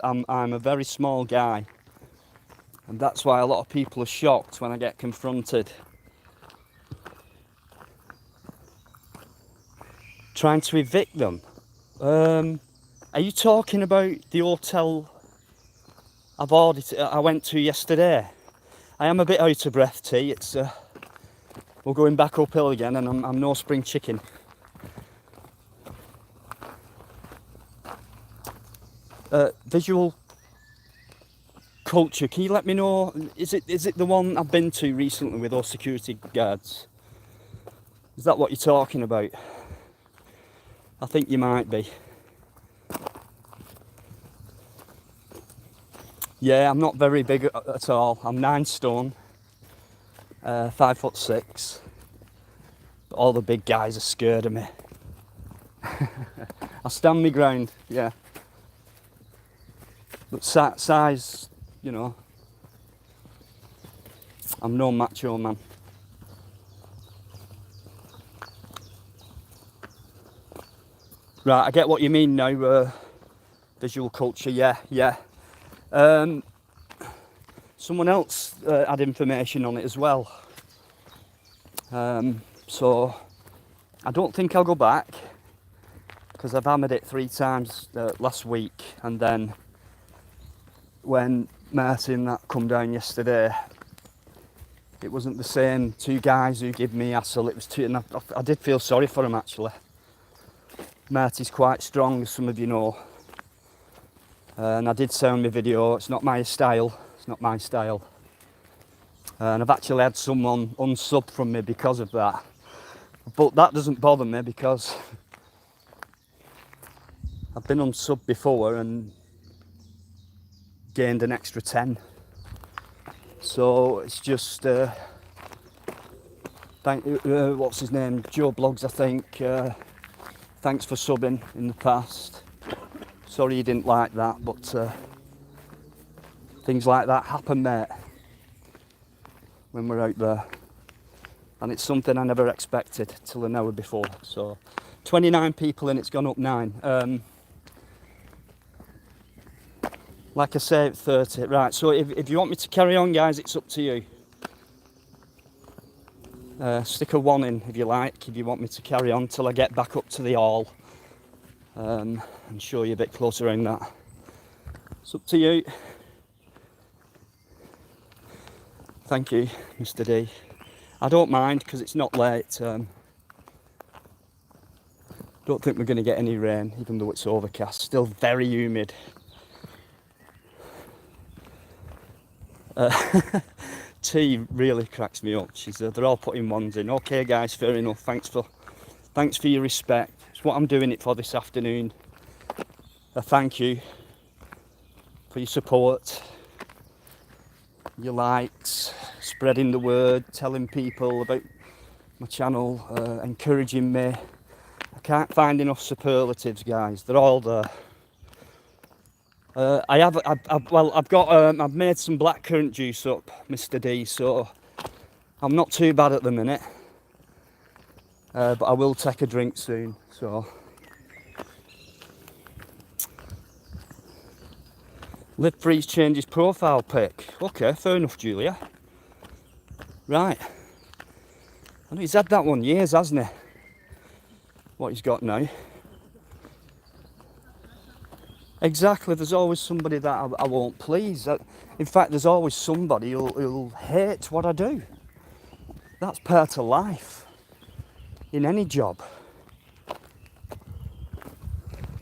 I'm a very small guy, and that's why a lot of people are shocked when I get confronted. Trying to evict them. Are you talking about the hotel I went to yesterday? I am a bit out of breath, T. It's we're going back uphill again, and I'm no spring chicken. Visual Culture, can you let me know, is it the one I've been to recently with those security guards? Is that what you're talking about? I think you might be. Yeah, I'm not very big at all. I'm 9 stone, 5'6". But all the big guys are scared of me. I stand my ground, yeah. But size, you know, I'm no macho man. Right, I get what you mean now, Visual Culture, yeah. Someone else had information on it as well. So I don't think I'll go back, because I've hammered it 3 times last week, and then when Martin that come down yesterday, it wasn't the same 2 guys who gave me hassle. It was 2, and I did feel sorry for him actually. Marty's quite strong, as some of you know, and I did say on my video, it's not my style. It's not my style, and I've actually had someone unsub from me because of that. But that doesn't bother me, because I've been unsub before and gained an extra 10. So it's just what's his name, Joe Blogs, I think. Thanks for subbing in the past. Sorry you didn't like that, but things like that happen, mate, when we're out there, and it's something I never expected till an hour before. So 29 people and it's gone up 9. Like I say, 30. Right, so if you want me to carry on, guys, it's up to you. Stick a 1 in if you like, if you want me to carry on till I get back up to the hall, and show you a bit closer around that. It's up to you. Thank you, Mr. D. I don't mind, because it's not late. Don't think we're going to get any rain, even though it's overcast. Still very humid. T really cracks me up. They're all putting ones in. Okay, guys, fair enough. Thanks for your respect. It's what I'm doing it for this afternoon. Thank you for your support, your likes, spreading the word, telling people about my channel, encouraging me. I can't find enough superlatives, guys. They're all there. I've made some blackcurrant juice up, Mr. D, so I'm not too bad at the minute. But I will take a drink soon, so. Live Freeze changes profile pic. Okay, fair enough, Julia. Right. I know he's had that one years, hasn't he? What he's got now. Exactly, there's always somebody that I won't please. In fact, there's always somebody who'll hate what I do. That's part of life. In any job.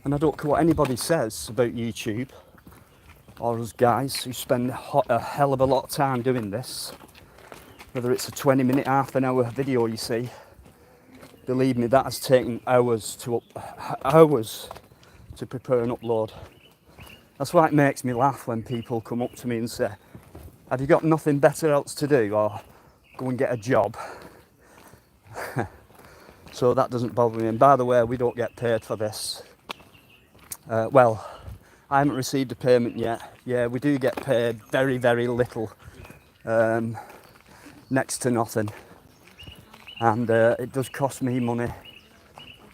And I don't care what anybody says about YouTube. Or us guys who spend a hell of a lot of time doing this. Whether it's a 20-minute, half an hour video, you see. Believe me, that has taken hours to prepare and upload. That's why it makes me laugh when people come up to me and say, have you got nothing better else to do, or go and get a job? So that doesn't bother me. And by the way, we don't get paid for this. Well, I haven't received a payment yet. Yeah, we do get paid very, very little. Next to nothing. And it does cost me money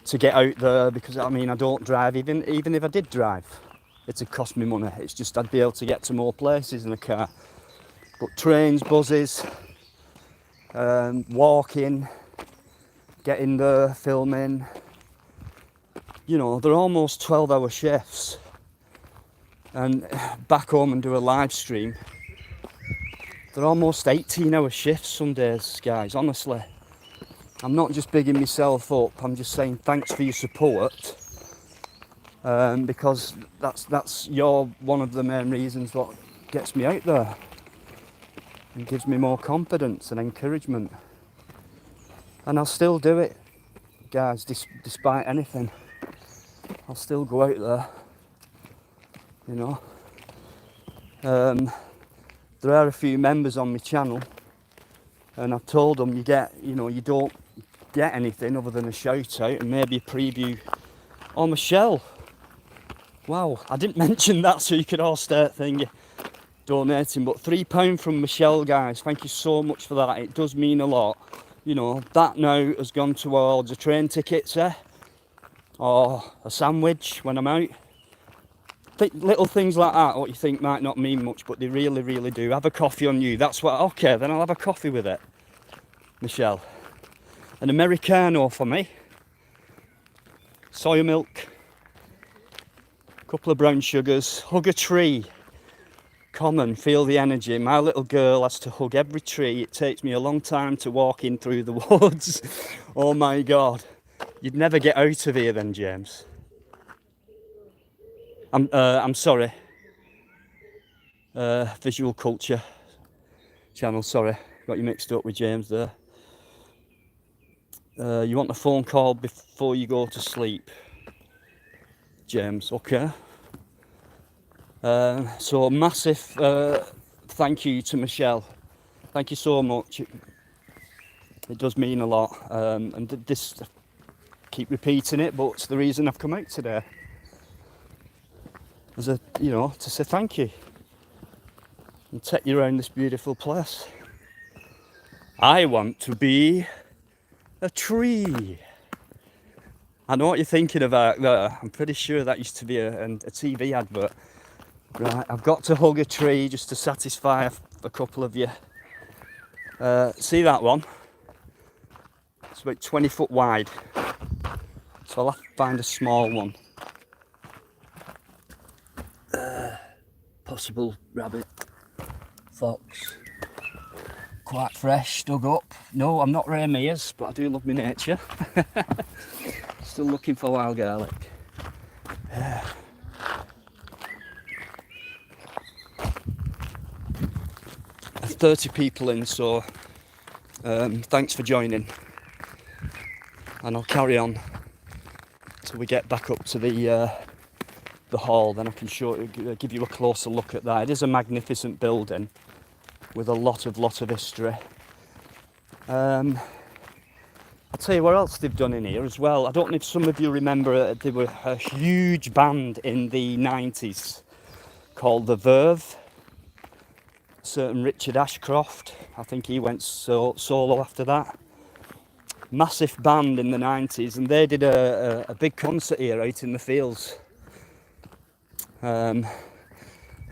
to get out there, because I mean, I don't drive. Even if I did drive, it'd cost me money. It's just I'd be able to get to more places in a car. But trains, buses, walking, getting there, filming, you know, they're almost 12-hour shifts. And back home and do a live stream, they're almost 18-hour shifts some days, guys, honestly. I'm not just bigging myself up, I'm just saying thanks for your support. Because you're one of the main reasons what gets me out there. And gives me more confidence and encouragement. And I'll still do it, guys, despite anything. I'll still go out there, you know. There are a few members on my channel, and I've told them you don't get anything other than a shout out and maybe a preview. Oh, Michelle, wow, I didn't mention that, so you could all start thinking donating, but £3 from Michelle, guys, thank you so much for that. It does mean a lot. You know, that now has gone towards a train ticket, or a sandwich when I'm out. Little things like that, what you think might not mean much, but they really, really do. Have a coffee on you. That's what. Okay, then I'll have a coffee with it, Michelle. An Americano for me. Soy milk. A couple of brown sugars. Hug a tree. Common, feel the energy. My little girl has to hug every tree. It takes me a long time to walk in through the woods. Oh my God. You'd never get out of here then, James. I'm sorry. Visual Culture channel, sorry. Got you mixed up with James there. You want a phone call before you go to sleep, James, okay. So massive thank you to Michelle. Thank you so much. It does mean a lot. And this, I keep repeating it, but it's the reason I've come out today. As a, you know, to say thank you and take you around this beautiful place. I want to be a tree. I know what you're thinking about there. I'm pretty sure that used to be a TV advert. Right, I've got to hug a tree just to satisfy a couple of you. See that one? It's about 20 foot wide. So I'll have to find a small one. Possible rabbit, fox, quite fresh, dug up. No, I'm not Ray Mears, but I do love my nature. Still looking for wild garlic. 30 people in, so thanks for joining. And I'll carry on till we get back up to the hall. Then I can give you a closer look at that. It is a magnificent building with a lot of history. I'll tell you what else they've done in here as well. I don't know if some of you remember, there were a huge band in the 90s called The Verve. Certain Richard Ashcroft, I think he went solo after that. Massive band in the 90s, and they did a big concert here out in the fields. And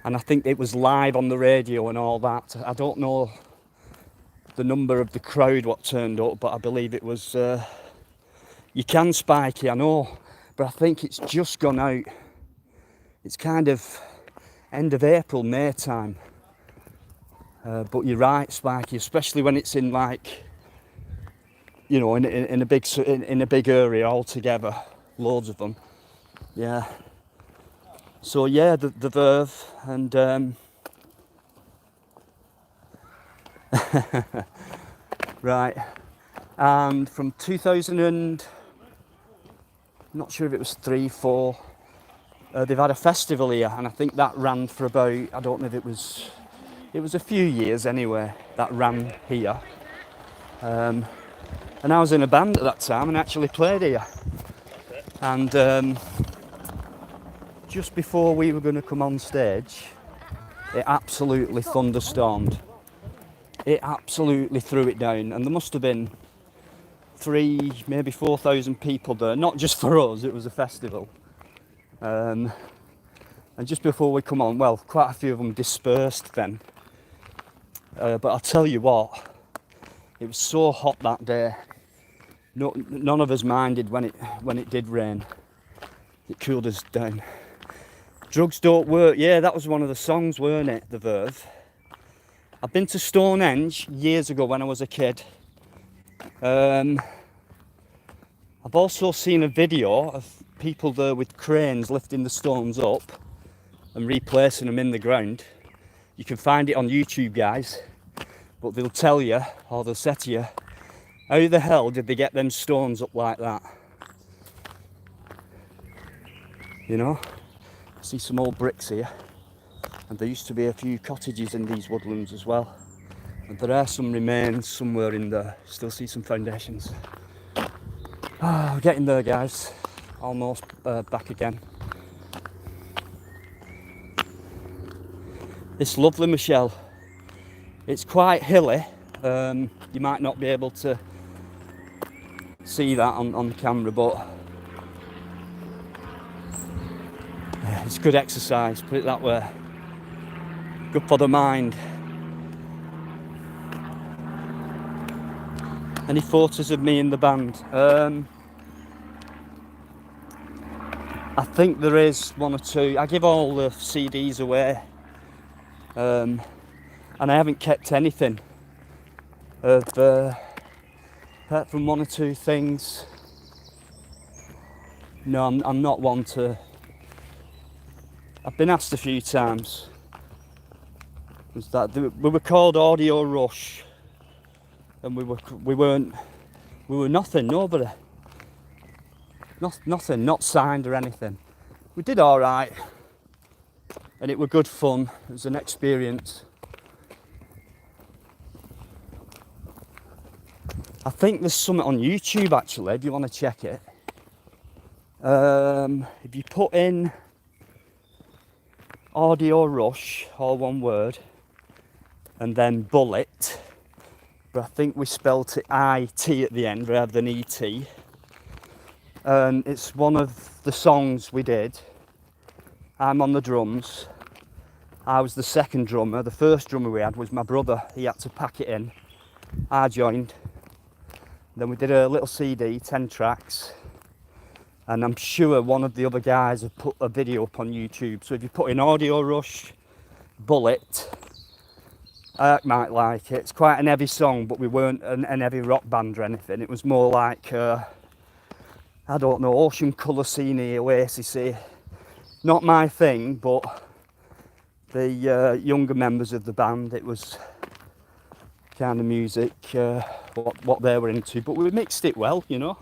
I think it was live on the radio and all that. I don't know the number of the crowd what turned up, but I believe it was, you can Spikey, I know, but I think it's just gone out. It's kind of end of April, May time. But you're right, Spikey, especially when it's in like, you know, in a big area altogether, loads of them. Yeah. So yeah, the Verve, and right, and from 2000 and not sure if it was 3, 4, they've had a festival here, and I think that ran for about, I don't know if it was a few years anyway, that ran here. And I was in a band at that time and actually played here. And just before we were going to come on stage, it absolutely thunderstormed. It absolutely threw it down, and there must have been 3,000, maybe 4,000 people there, not just for us, it was a festival. And just before we come on, well, quite a few of them dispersed then. But I'll tell you what, it was so hot that day. None of us minded when it did rain. It cooled us down. Drugs don't work. Yeah, that was one of the songs, weren't it? The Verve. I've been to Stonehenge years ago when I was a kid. I've also seen a video of people there with cranes lifting the stones up and replacing them in the ground. You can find it on YouTube, guys, but they'll tell you, or they'll say to you, how the hell did they get them stones up like that? You know, I see some old bricks here, and there used to be a few cottages in these woodlands as well, and there are some remains somewhere in there. Still see some foundations. We're getting there, guys, almost back again. It's lovely, Michelle. It's quite hilly. You might not be able to see that on camera, but it's good exercise, put it that way. Good for the mind. Any photos of me in the band? I think there is 1 or 2. I give all the CDs away. And I haven't kept anything apart from 1 or 2 things. No, I'm not one to. I've been asked a few times. Was that we were called Audio Rush, and we were nothing, nobody, nothing, not signed or anything. We did all right. And it were good fun. It was an experience. I think there's something on YouTube actually, if you want to check it. If you put in Audio Rush, all one word, and then Bullet, but I think we spelt it I-T at the end rather than E-T. And it's one of the songs we did. I'm on the drums. I was the second drummer. The first drummer we had was my brother. He had to pack it in. I joined. Then we did a little CD, 10 tracks. And I'm sure one of the other guys have put a video up on YouTube. So if you put in Audio Rush, Bullet, I might like it. It's quite an heavy song, but we weren't an heavy rock band or anything. It was more like, I don't know, Ocean Colour Scene, Oasis. Not my thing, but the younger members of the band, it was kind of music, what they were into, but we mixed it well, you know.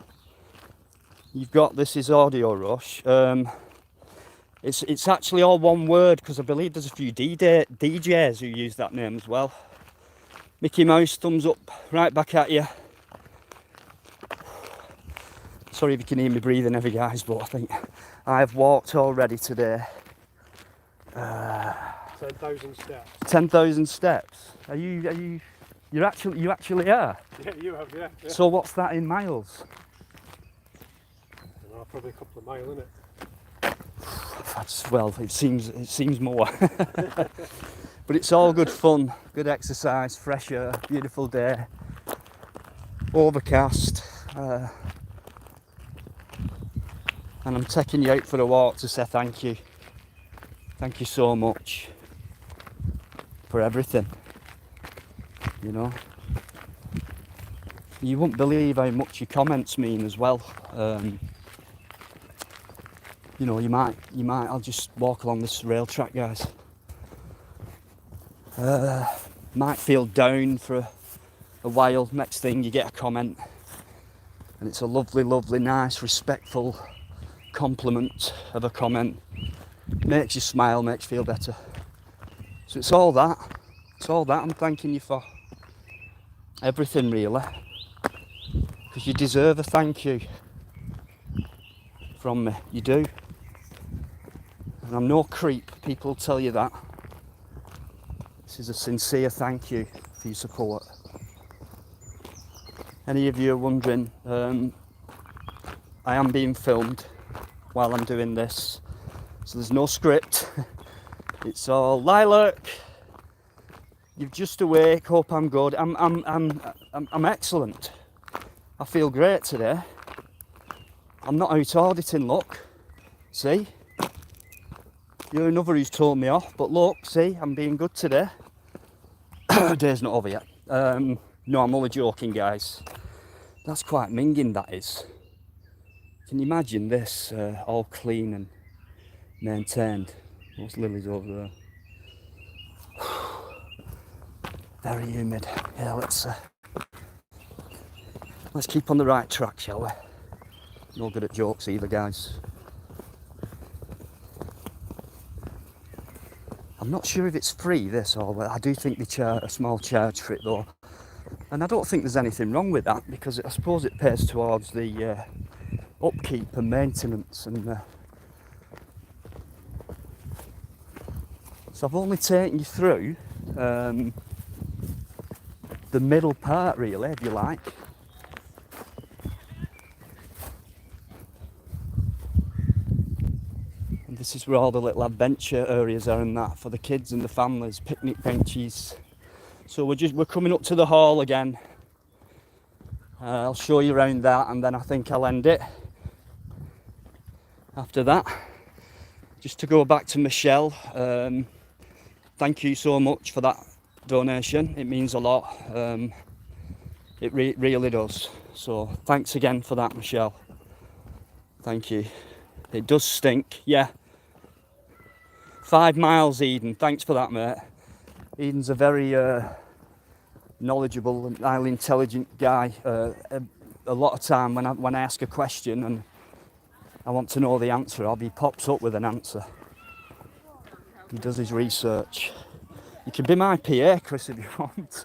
You've got This Is Audio Rush. It's actually all one word because I believe there's a few DJs who use that name as well. Mickey Mouse, thumbs up, right back at you. Sorry if you can hear me breathing heavy, guys, but I think I've walked already today. 10,000 steps. 10,000 steps. You actually are? Yeah, you have, yeah. So what's that in miles? Probably a couple of miles, innit? Well, it seems more. But it's all good fun, good exercise, fresh air, beautiful day, overcast. And I'm taking you out for a walk to say thank you. Thank you so much for everything, you know. You won't believe how much your comments mean as well. You know, you might, I'll just walk along this rail track, guys. Might feel down for a while. Next thing, you get a comment. And it's a lovely, lovely, nice, respectful compliment of a comment. Makes you smile, makes you feel better. So it's all that. It's all that I'm thanking you for. Everything, really. Because you deserve a thank you from me. You do. And I'm no creep, people tell you that. This is a sincere thank you for your support. Any of you are wondering, I am being filmed while I'm doing this, so there's no script. It's all Lilac. You're just awake. Hope I'm good. I'm excellent. I feel great today. I'm not out auditing. Look, see. You're another who's told me off, but look, see, I'm being good today. Day's not over yet. No, I'm only joking, guys. That's quite minging, that is. Can you imagine this all clean and maintained? Those lilies over there. Very humid. Yeah, let's keep on the right track, shall we? No good at jokes either, guys. I'm not sure if it's free, this, or I do think they charge a small charge for it though. And I don't think there's anything wrong with that, because I suppose it pays towards the upkeep and maintenance. And so I've only taken you through the middle part, really, if you like. This is where all the little adventure areas are and that for the kids and the families, picnic benches. So we're coming up to the hall again. I'll show you around that, and then I think I'll end it after that. Just to go back to Michelle, thank you so much for that donation. It means a lot. It really does. So thanks again for that, Michelle. Thank you. It does stink, yeah. 5 miles, Eden. Thanks for that, mate. Eden's a very knowledgeable and highly intelligent guy. A lot of time when I ask a question and I want to know the answer, he pops up with an answer. He does his research. You can be my PA, Chris, if you want.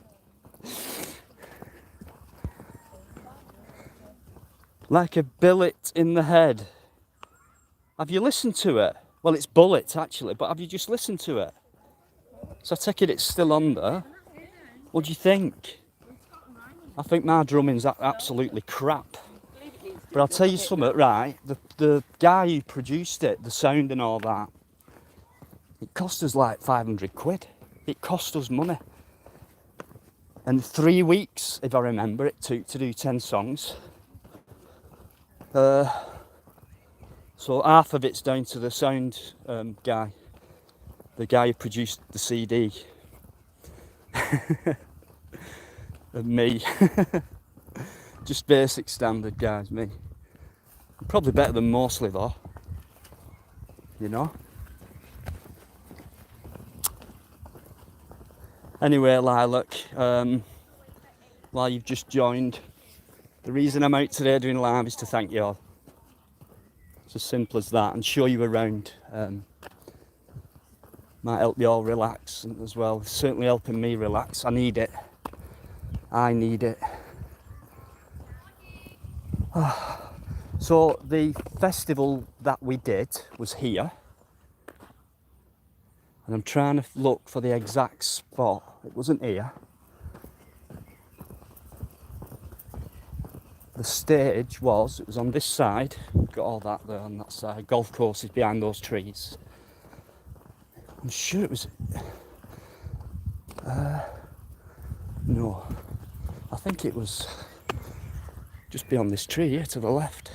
Like a billet in the head. Have you listened to it? Well, it's bullets actually, but have you just listened to it? So I take it it's still on there. What do you think? I think my drumming's absolutely crap. But I'll tell you something, right? The guy who produced it, the sound and all that, it cost us like 500 quid. It cost us money. And 3 weeks, if I remember, it took to do 10 songs. So half of it's down to the sound guy, the guy who produced the CD, and me. Just basic standard, guys, me. I'm probably better than mostly though, you know. Anyway, Lilac, while you've just joined. The reason I'm out today doing live is to thank you all. It's as simple as that, and show you around. Might help you all relax as well. It's certainly helping me relax. I need it. I need it. So the festival that we did was here. And I'm trying to look for the exact spot. It wasn't here. The stage it was on this side. Got all that there on that side. Golf course is behind those trees. I'm sure it was... no. I think it was just beyond this tree here to the left.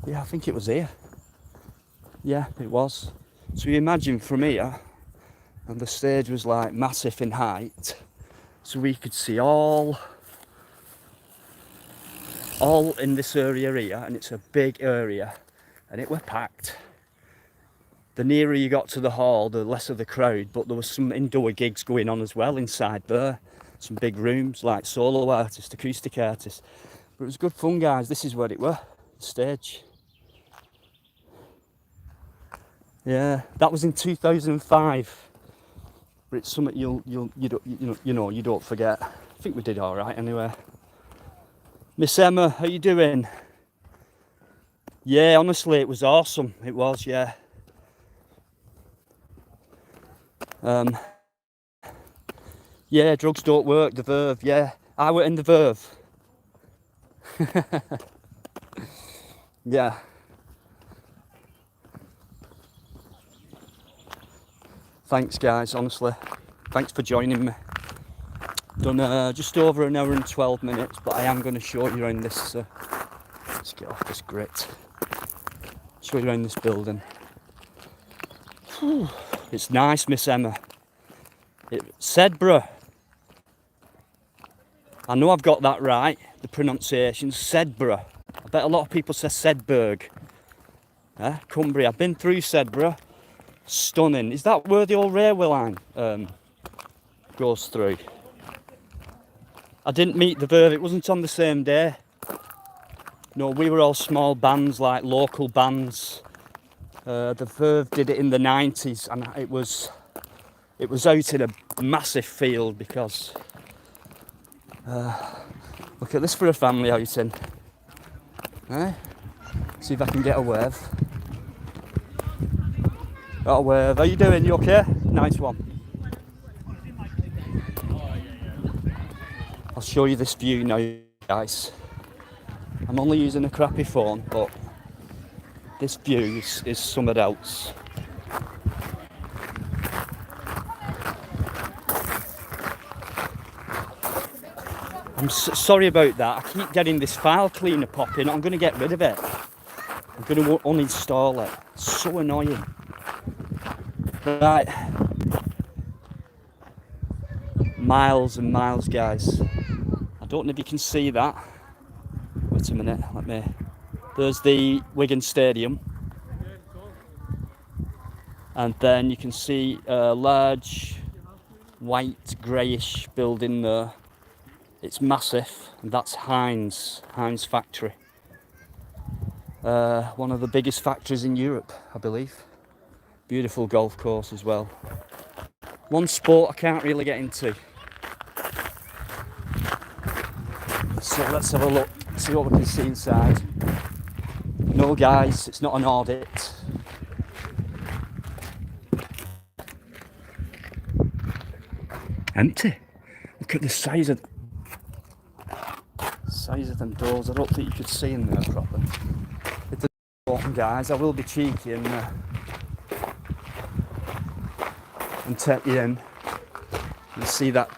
Yeah, I think it was here. Yeah, it was. So you imagine from here, and the stage was like massive in height, so we could see all in this area here, and it's a big area, and it were packed. The nearer you got to the hall, the less of the crowd, but there was some indoor gigs going on as well inside there. Some big rooms like solo artists, acoustic artists. But it was good fun, guys. This is where it were, the stage. Yeah, that was in 2005. But it's something you don't forget. I think we did all right anyway. Miss Emma, how you doing? Yeah, honestly, it was awesome. It was, yeah. Yeah, drugs don't work. The Verve, yeah. I were in the Verve. Yeah. Thanks, guys. Honestly, thanks for joining me. Done just over an hour and 12 minutes, but I am going to show you around this. Let's get off this grit. Show you around this building. Whew. It's nice, Miss Emma. Sedbergh. I know I've got that right, the pronunciation, Sedbergh. I bet a lot of people say Sedbergh. Cumbria. I've been through Sedbergh. Stunning. Is that where the old railway line goes through? I didn't meet the Verve, it wasn't on the same day. No, we were all small bands, like local bands. The Verve did it in the 90s, and it was out in a massive field because look at this for a family outing. See if I can get a wave. Got a wave. How you doing? You okay? Nice one. I'll show you this view now, guys. I'm only using a crappy phone, but this view is something else. I'm sorry about that. I keep getting this file cleaner popping. I'm going to get rid of it. I'm going to uninstall it. It's so annoying. Right. Miles and miles, guys. I don't know if you can see that. Wait a minute. There's the Wigan Stadium. And then you can see a large white greyish building there. It's massive, and that's Heinz factory. One of the biggest factories in Europe, I believe. Beautiful golf course as well. One sport I can't really get into. So let's have a look, see what we can see inside. No guys, it's not an audit. Empty. Look at the size of them doors. I don't think you could see in there properly. It's open, guys. I will be cheeky and take you in and see that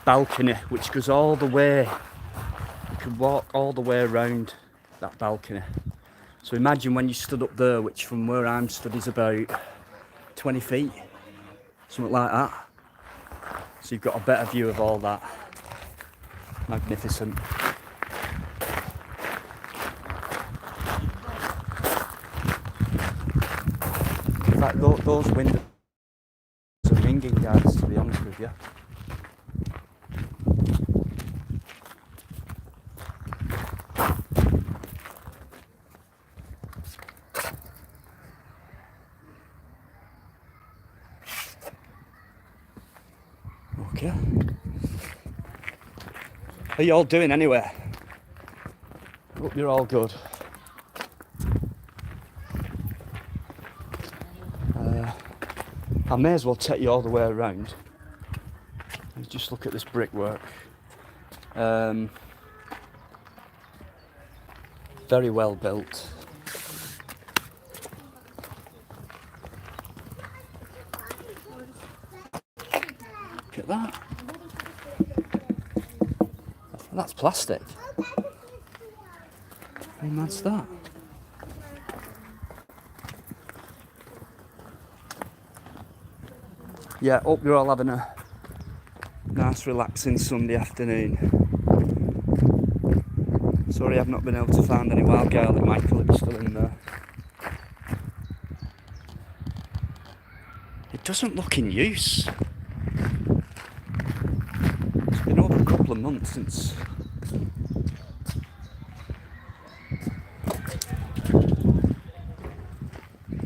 balcony, which goes all the way. You can walk all the way around that balcony. So imagine when you stood up there, which from where I'm stood is about 20 feet, something like that. So you've got a better view of all that. Magnificent. In fact, those windows are ringing, guys, to be honest with you. with you. Okay. How you all doing anyway? Hope you're all good. I may as well take you all the way around. Let's just look at this brickwork. Very well built. Look at that. That's plastic. How mad's that? Yeah, hope you're all having a nice relaxing Sunday afternoon. Sorry I've not been able to find any wild garlic. Michael, it's still in there. It doesn't look in use. It's been over a couple of months since.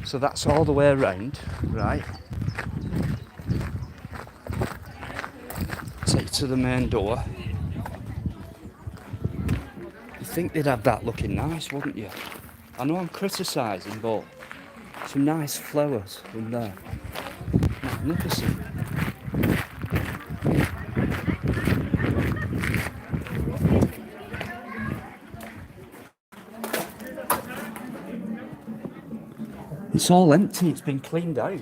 So that's all the way around, right? Take to the main door. You'd think they'd have that looking nice, wouldn't you? I know I'm criticising, but some nice flowers in there. Magnificent. It's all empty, it's been cleaned out.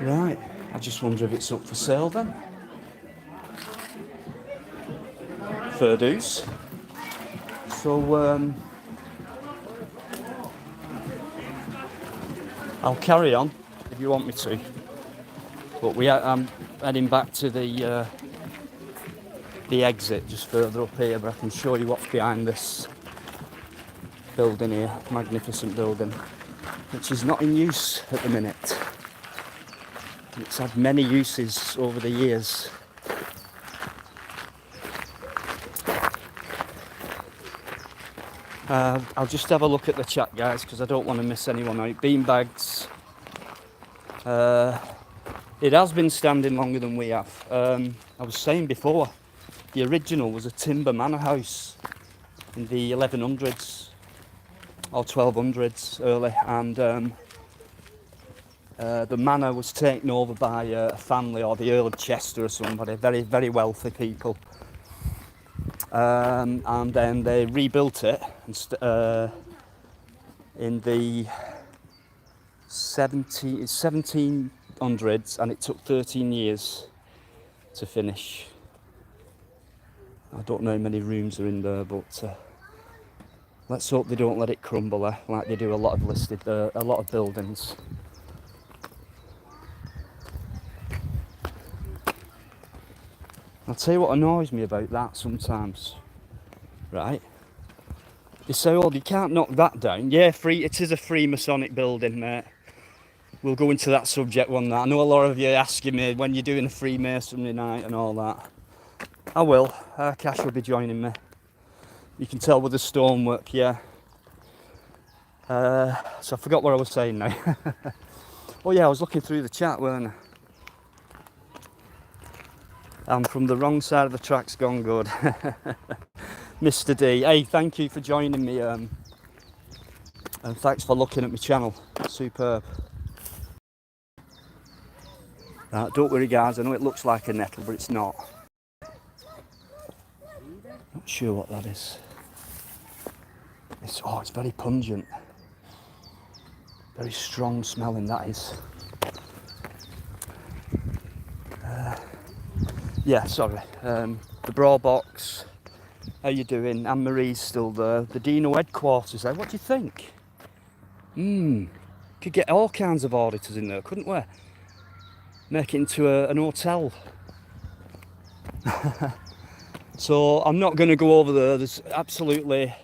Right, I just wonder if it's up for sale then. Fair dues. So, I'll carry on if you want me to. But I'm heading back to the exit just further up here, but I can show you what's behind this building here. Magnificent building, which is not in use at the minute. It's had many uses over the years. I'll just have a look at the chat, guys, because I don't want to miss anyone out. Beanbags. It has been standing longer than we have. I was saying before, the original was a timber manor house in the 1100s or 1200s early, and the manor was taken over by a family, or the Earl of Chester or somebody, very, very wealthy people. And then they rebuilt it in the 1700s, and it took 13 years to finish. I don't know how many rooms are in there, but let's hope they don't let it crumble like they do a lot of buildings. I'll tell you what annoys me about that sometimes, right? They say, oh, you can't knock that down. Yeah, it is a Freemasonic building, mate. We'll go into that subject one night. I know a lot of you are asking me when you're doing a Freemasonry night and all that. I will. Cash will be joining me. You can tell with the stonework, yeah. So I forgot what I was saying now. Oh yeah, I was looking through the chat, weren't I? I'm from the wrong side of the tracks, gone good. Mr. D, hey, thank you for joining me, and thanks for looking at my channel. Superb. Right, don't worry, guys. I know it looks like a nettle, but it's not. Not sure what that is. It's very pungent. Very strong smelling, that is. Yeah, sorry. The Brawl Box. How you doing? Anne-Marie's still there. The Dino headquarters there. What do you think? Could get all kinds of auditors in there, couldn't we? Make it into an hotel. So I'm not going to go over there. There's absolutely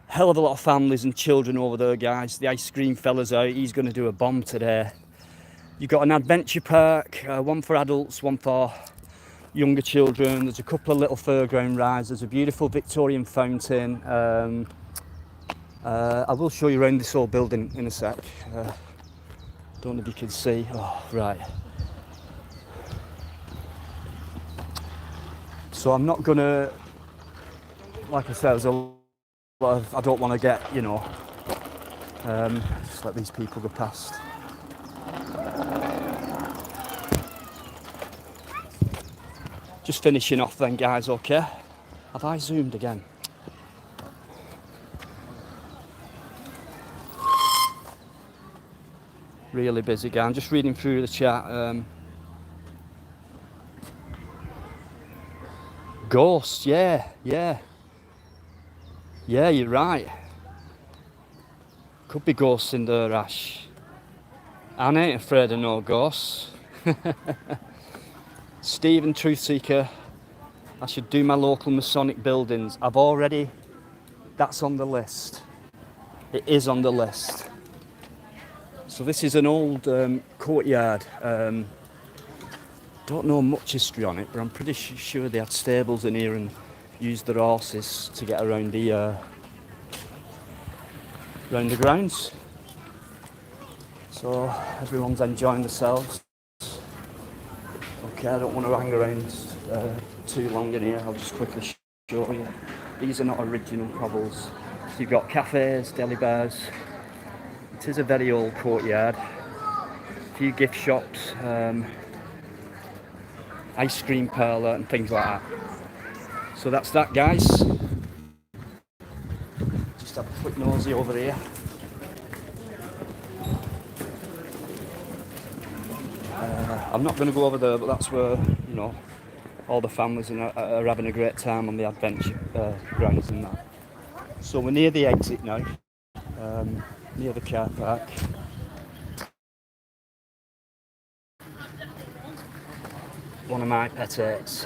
hell of a lot of families and children over there, guys. The ice cream fella's out. He's going to do a bomb today. You've got an adventure park, one for adults, one for younger children. There's a couple of little fairground rides. There's a beautiful Victorian fountain. I will show you around this whole building in a sec. Don't know if you can see. Oh, right. So I'm not gonna, like I said, there's a lot of, I don't want to get, you know, just let these people go past. Just finishing off then, guys, okay? Have I zoomed again? Really busy, guy. I'm just reading through the chat. Ghosts, yeah. Yeah, you're right. Could be ghosts in there, Ash. I ain't afraid of no ghosts. Stephen, Truth Seeker. I should do my local Masonic buildings. That's on the list. It is on the list. So this is an old courtyard. Don't know much history on it, but I'm pretty sure they had stables in here and used their horses to get around the grounds. So everyone's enjoying themselves. Okay, I don't want to hang around too long in here. I'll just quickly show you. These are not original cobbles. So you've got cafes, deli bars. It is a very old courtyard. A few gift shops, ice cream parlour and things like that. So that's that, guys. Just have a quick nosy over here. I'm not going to go over there, but that's where, you know, all the families are having a great time on the adventure grounds and that. So we're near the exit now, near the car park. One of my pet hates,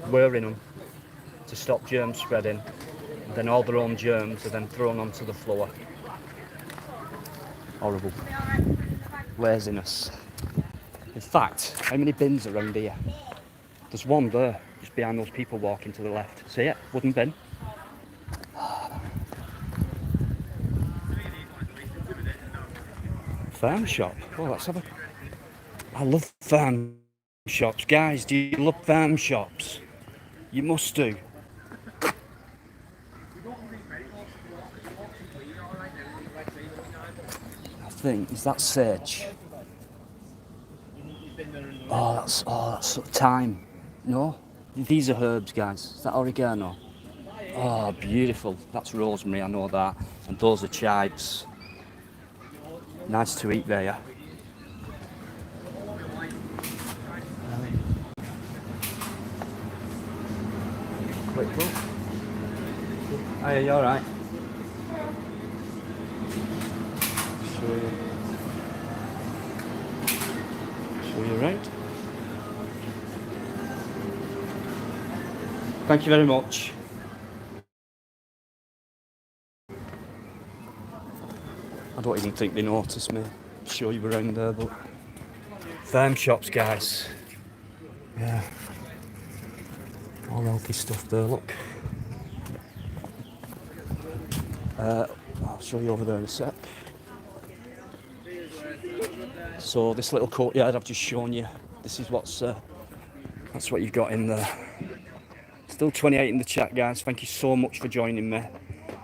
wearing them to stop germs spreading, and then all their own germs are then thrown onto the floor. Horrible. Laziness. In fact, how many bins are around here? There's one there, just behind those people walking to the left. See it? Wooden bin. Farm shop. Oh, let's have a... I love farm shops. Guys, do you love farm shops? You must do. I think, is that sage? Oh, that's thyme. No? These are herbs, guys. Is that oregano? Oh, beautiful. That's rosemary, I know that. And those are chives. Nice to eat there, yeah? Quick look. Are you alright? Show you around. Thank you very much. I don't even think they noticed me. Show you around there, but farm shops, guys. Yeah. All healthy stuff there, look. I'll show you over there in a sec. So this little courtyard I've just shown you, this is that's what you've got in there. Still 28 in the chat, guys. Thank you so much for joining me.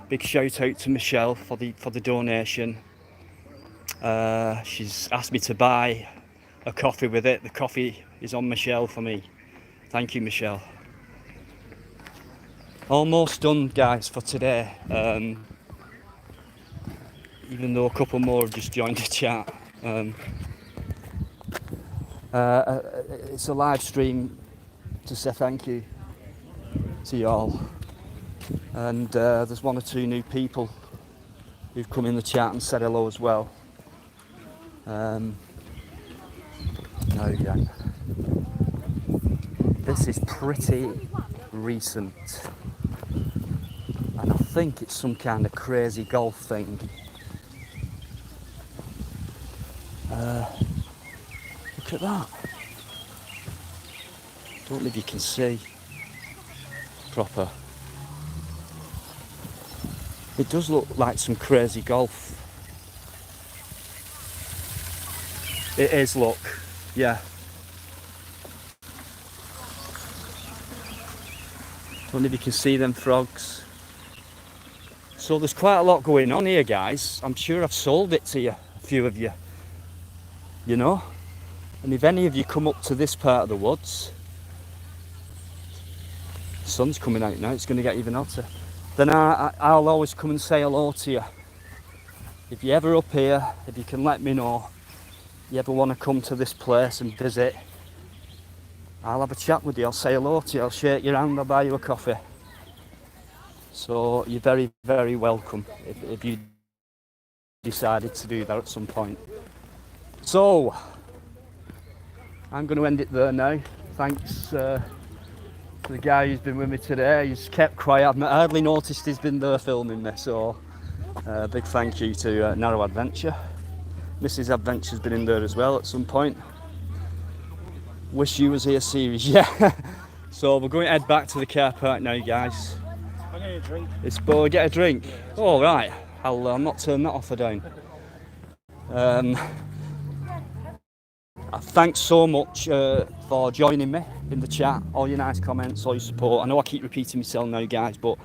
Big shout out to Michelle for the donation. She's asked me to buy a coffee with it. The coffee is on Michelle for me. Thank you, Michelle. Almost done, guys, for today. Even though a couple more have just joined the chat. It's a live stream to say thank you to you all. And there's one or two new people who've come in the chat and said hello as well. Now again, this is pretty recent. I think it's some kind of crazy golf thing. Look at that. Don't know if you can see proper. It does look like some crazy golf. It is, look. Yeah. Don't know if you can see them frogs. So there's quite a lot going on here, guys. I'm sure I've sold it to you, a few of you. You know? And if any of you come up to this part of the woods, the sun's coming out now, it's going to get even hotter. Then I'll always come and say hello to you. If you're ever up here, if you can let me know, you ever want to come to this place and visit, I'll have a chat with you, I'll say hello to you, I'll shake your hand, I'll buy you a coffee. So you're very, very welcome if you decided to do that at some point. So, I'm going to end it there now. Thanks to the guy who's been with me today. He's kept quiet. I've hardly noticed he's been there filming me, so big thank you to Narrow Adventure. Mrs. Adventure's been in there as well at some point. Wish You Was Here series, yeah. So we're going to head back to the car park now, guys. I'll get you a drink. It's boy, get a drink. All right, I'll not turn that offer down. Thanks so much for joining me in the chat. All your nice comments, all your support. I know I keep repeating myself now, guys, but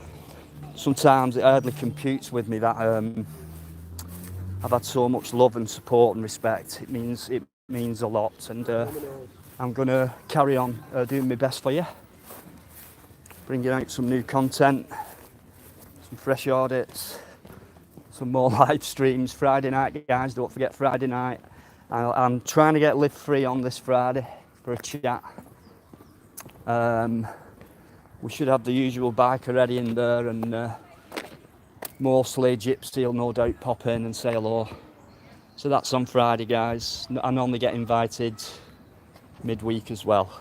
sometimes it hardly computes with me that I've had so much love and support and respect. It means a lot, and I'm gonna carry on doing my best for you, bringing out some new content, some fresh audits, some more live streams. Friday night, guys, don't forget Friday night. I'm trying to get Live Free on this Friday for a chat. We should have the usual biker ready in there, and mostly Gypsy will no doubt pop in and say hello. So that's on Friday, guys. I normally get invited midweek as well.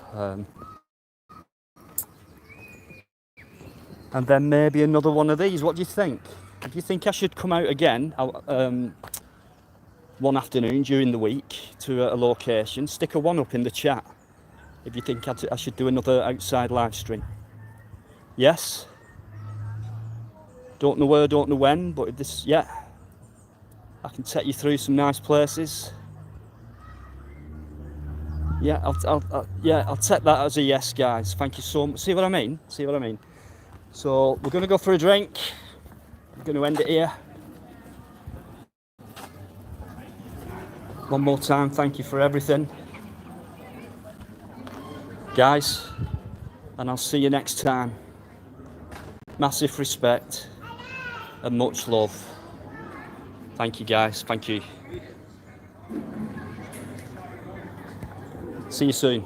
And then maybe another one of these. What do you think? Do you think I should come out again one afternoon during the week to a location? Stick a one up in the chat if you think I should do another outside live stream. Yes? Don't know where, don't know when, but if this, yeah, I can take you through some nice places. Yeah, I'll take that as a yes, guys. Thank you so much. See what I mean? See what I mean? So we're going to go for a drink. We're going to end it here. One more time, thank you for everything, guys, and I'll see you next time. Massive respect and much love. Thank you, guys. Thank you. See you soon.